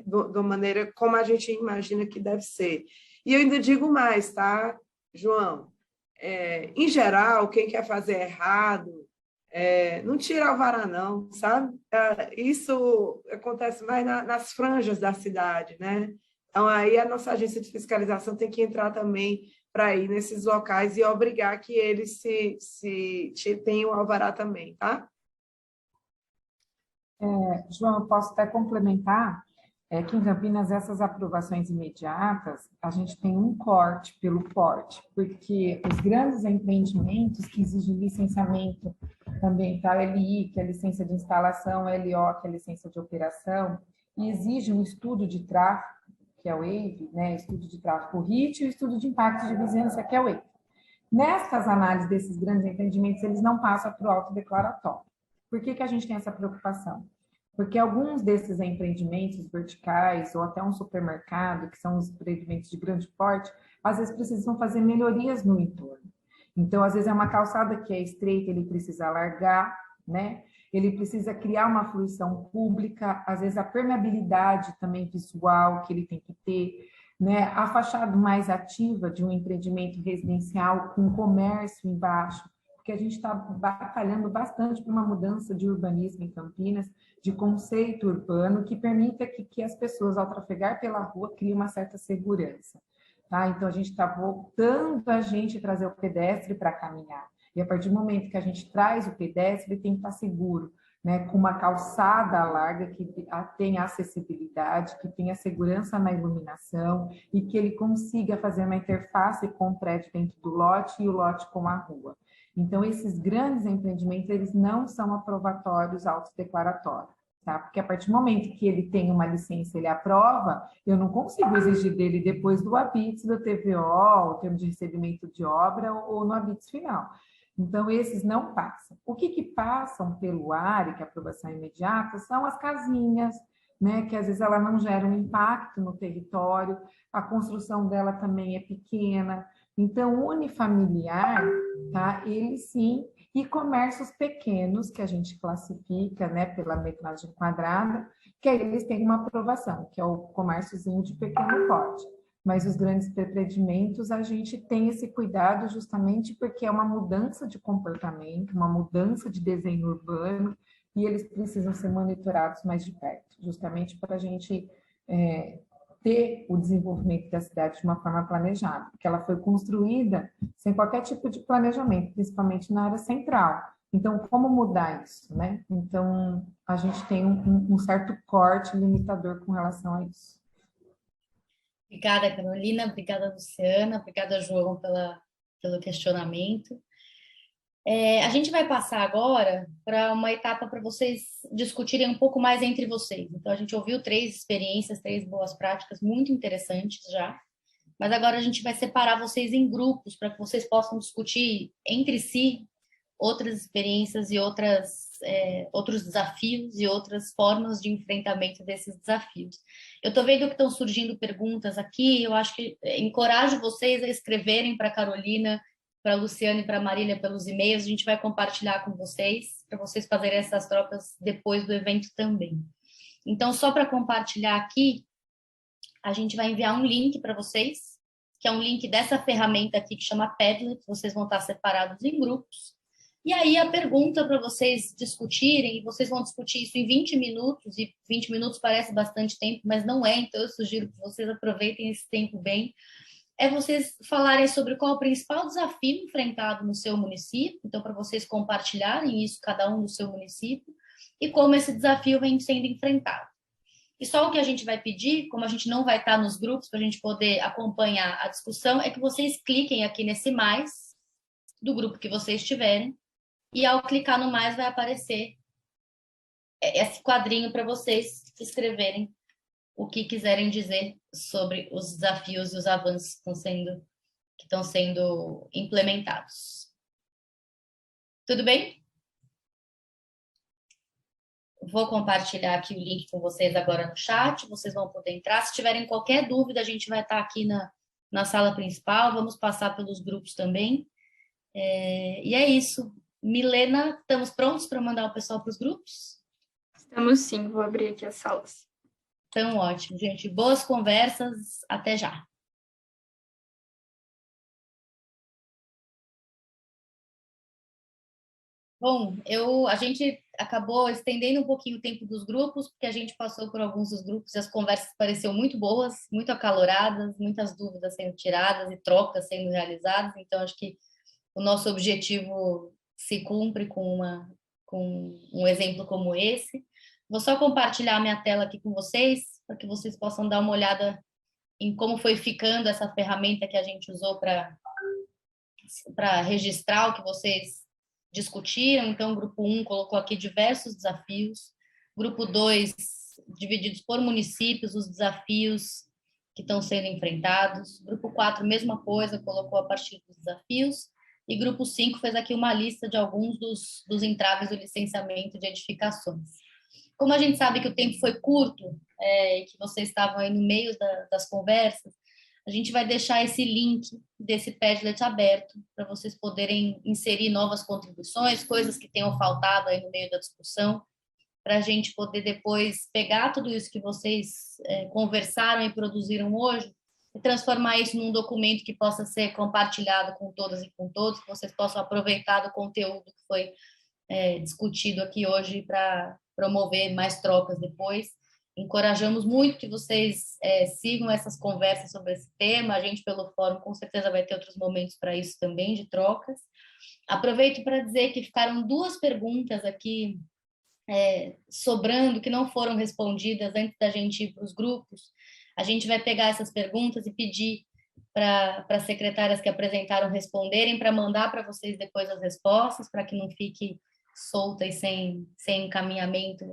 de uma maneira como a gente imagina que deve ser. E eu ainda digo mais, tá, João? Em geral, quem quer fazer errado, não tira alvará, não, sabe? Isso acontece mais nas franjas da cidade, né? Então, aí a nossa agência de fiscalização tem que entrar também para ir nesses locais e obrigar que eles se tenham alvará também, tá? João, eu posso até complementar que em Campinas essas aprovações imediatas, a gente tem um corte pelo porte, porque os grandes empreendimentos que exigem licenciamento ambiental LI, que é a licença de instalação, LO, que é a licença de operação, e exigem um estudo de tráfego, que é o EIV, né, estudo de tráfego RIT, e o estudo de impacto de vizinhança, que é o EIV. Nessas análises desses grandes empreendimentos, eles não passam para o autodeclaratório. Por que a gente tem essa preocupação? Porque alguns desses empreendimentos verticais, ou até um supermercado, que são os empreendimentos de grande porte, às vezes precisam fazer melhorias no entorno. Então, às vezes é uma calçada que é estreita, ele precisa alargar, né? Ele precisa criar uma fruição pública, às vezes a permeabilidade também visual que ele tem que ter, né? A fachada mais ativa de um empreendimento residencial com comércio embaixo, porque a gente está batalhando bastante por uma mudança de urbanismo em Campinas, de conceito urbano, que permita que as pessoas, ao trafegar pela rua, criem uma certa segurança. Tá? Então, a gente está voltando a trazer o pedestre para caminhar. E a partir do momento que a gente traz o pedestre, ele tem que estar seguro, né? Com uma calçada larga, que tenha acessibilidade, que tenha segurança na iluminação e que ele consiga fazer uma interface com o prédio dentro do lote e o lote com a rua. Então, esses grandes empreendimentos, eles não são aprovatórios autodeclaratórios, tá? Porque a partir do momento que ele tem uma licença, ele aprova, eu não consigo exigir dele depois do ABITS, do TVO, o termo de recebimento de obra, ou no ABITS final. Então, esses não passam. O que passam pelo ARI, que é a aprovação imediata, são as casinhas, né, que às vezes ela não gera um impacto no território, a construção dela também é pequena. Então, unifamiliar, tá? Ele sim, e comércios pequenos, que a gente classifica, né, pela metragem quadrada, que aí eles têm uma aprovação, que é o comérciozinho de pequeno porte. Mas os grandes empreendimentos, a gente tem esse cuidado justamente porque é uma mudança de comportamento, uma mudança de desenho urbano, e eles precisam ser monitorados mais de perto, justamente para a gente ter o desenvolvimento da cidade de uma forma planejada, porque ela foi construída sem qualquer tipo de planejamento, principalmente na área central. Então, como mudar isso, né? Então, a gente tem um certo corte limitador com relação a isso. Obrigada, Carolina. Obrigada, Luciana. Obrigada, João, pela pelo questionamento. A gente vai passar agora para uma etapa para vocês discutirem um pouco mais entre vocês. Então, a gente ouviu 3 experiências, 3 boas práticas muito interessantes já, mas agora a gente vai separar vocês em grupos para que vocês possam discutir entre si outras experiências e outros desafios e outras formas de enfrentamento desses desafios. Eu estou vendo que estão surgindo perguntas aqui, eu acho que encorajo vocês a escreverem para a Carolina, para a Luciana e para a Marília pelos e-mails, a gente vai compartilhar com vocês, para vocês fazerem essas trocas depois do evento também. Então, só para compartilhar aqui, a gente vai enviar um link para vocês, que é um link dessa ferramenta aqui que chama Padlet, vocês vão estar separados em grupos. E aí a pergunta para vocês discutirem, e vocês vão discutir isso em 20 minutos, e 20 minutos parece bastante tempo, mas não é, então eu sugiro que vocês aproveitem esse tempo bem, é vocês falarem sobre qual é o principal desafio enfrentado no seu município, então para vocês compartilharem isso, cada um no seu município, e como esse desafio vem sendo enfrentado. E só o que a gente vai pedir, como a gente não vai estar nos grupos para a gente poder acompanhar a discussão, é que vocês cliquem aqui nesse mais do grupo que vocês tiverem, e ao clicar no mais vai aparecer esse quadrinho para vocês escreverem o que quiserem dizer sobre os desafios e os avanços que estão sendo implementados. Tudo bem? Vou compartilhar aqui o link com vocês agora no chat, vocês vão poder entrar. Se tiverem qualquer dúvida, a gente vai estar aqui na sala principal, vamos passar pelos grupos também. E é isso. Milena, estamos prontos para mandar o pessoal para os grupos? Estamos sim, vou abrir aqui as salas. Então, ótimo, gente. Boas conversas, até já. Bom, a gente acabou estendendo um pouquinho o tempo dos grupos, porque a gente passou por alguns dos grupos e as conversas pareciam muito boas, muito acaloradas, muitas dúvidas sendo tiradas e trocas sendo realizadas, então acho que o nosso objetivo se cumpre com um exemplo como esse. Vou só compartilhar minha tela aqui com vocês, para que vocês possam dar uma olhada em como foi ficando essa ferramenta que a gente usou para registrar o que vocês discutiram. Então, o grupo 1 colocou aqui diversos desafios, grupo 2, divididos por municípios, os desafios que estão sendo enfrentados, grupo 4, mesma coisa, colocou a partir dos desafios, e grupo 5 fez aqui uma lista de alguns dos entraves do licenciamento de edificações. Como a gente sabe que o tempo foi curto, que vocês estavam aí no meio das conversas, a gente vai deixar esse link desse Padlet aberto para vocês poderem inserir novas contribuições, coisas que tenham faltado aí no meio da discussão, para a gente poder depois pegar tudo isso que vocês conversaram e produziram hoje e transformar isso num documento que possa ser compartilhado com todas e com todos, que vocês possam aproveitar do conteúdo que foi discutido aqui hoje para promover mais trocas depois. Encorajamos muito que vocês sigam essas conversas sobre esse tema. A gente, pelo fórum, com certeza vai ter outros momentos para isso também, de trocas. Aproveito para dizer que ficaram 2 perguntas aqui sobrando, que não foram respondidas antes da gente ir para os grupos. A gente vai pegar essas perguntas e pedir para as secretárias que apresentaram responderem, para mandar para vocês depois as respostas, para que não fique solta e sem encaminhamento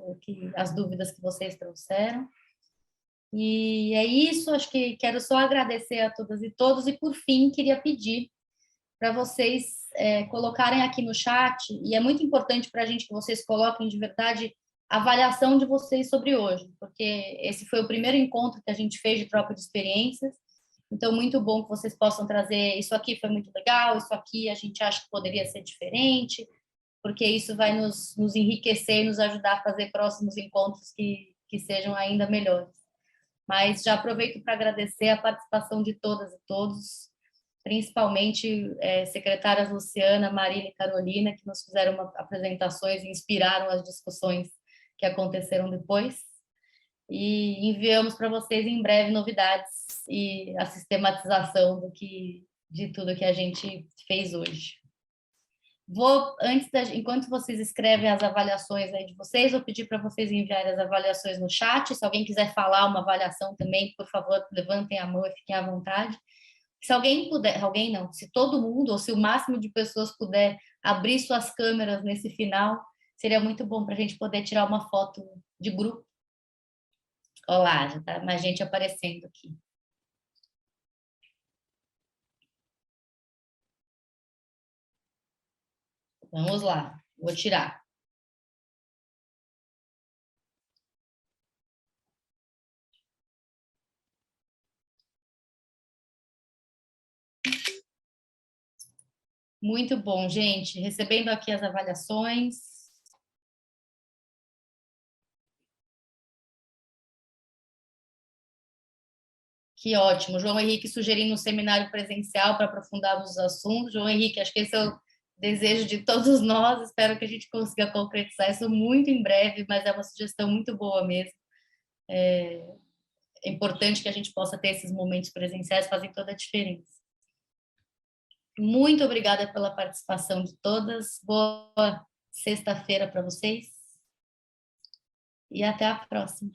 as dúvidas que vocês trouxeram. E é isso, acho que quero só agradecer a todas e todos, e por fim, queria pedir para vocês colocarem aqui no chat, e é muito importante para a gente que vocês coloquem de verdade a avaliação de vocês sobre hoje, porque esse foi o primeiro encontro que a gente fez de troca de experiências, então muito bom que vocês possam trazer, isso aqui foi muito legal, isso aqui a gente acha que poderia ser diferente, porque isso vai nos enriquecer e nos ajudar a fazer próximos encontros que sejam ainda melhores. Mas já aproveito para agradecer a participação de todas e todos, principalmente secretárias Luciana, Marília e Carolina, que nos fizeram apresentações e inspiraram as discussões que aconteceram depois. E enviamos para vocês em breve novidades e a sistematização de tudo que a gente fez hoje. Enquanto vocês escrevem as avaliações aí de vocês, vou pedir para vocês enviarem as avaliações no chat. Se alguém quiser falar uma avaliação também, por favor, levantem a mão e fiquem à vontade. Se alguém puder, alguém não, se todo mundo, ou se o máximo de pessoas puder abrir suas câmeras nesse final, seria muito bom para a gente poder tirar uma foto de grupo. Olá, já tá mais gente aparecendo aqui. Vamos lá, vou tirar. Muito bom, gente. Recebendo aqui as avaliações. Que ótimo. João Henrique sugerindo um seminário presencial para aprofundar os assuntos. João Henrique, acho que esse é o desejo de todos nós. Espero que a gente consiga concretizar isso muito em breve, mas é uma sugestão muito boa mesmo. É importante que a gente possa ter esses momentos presenciais, fazem toda a diferença. Muito obrigada pela participação de todas. Boa sexta-feira para vocês. E até a próxima.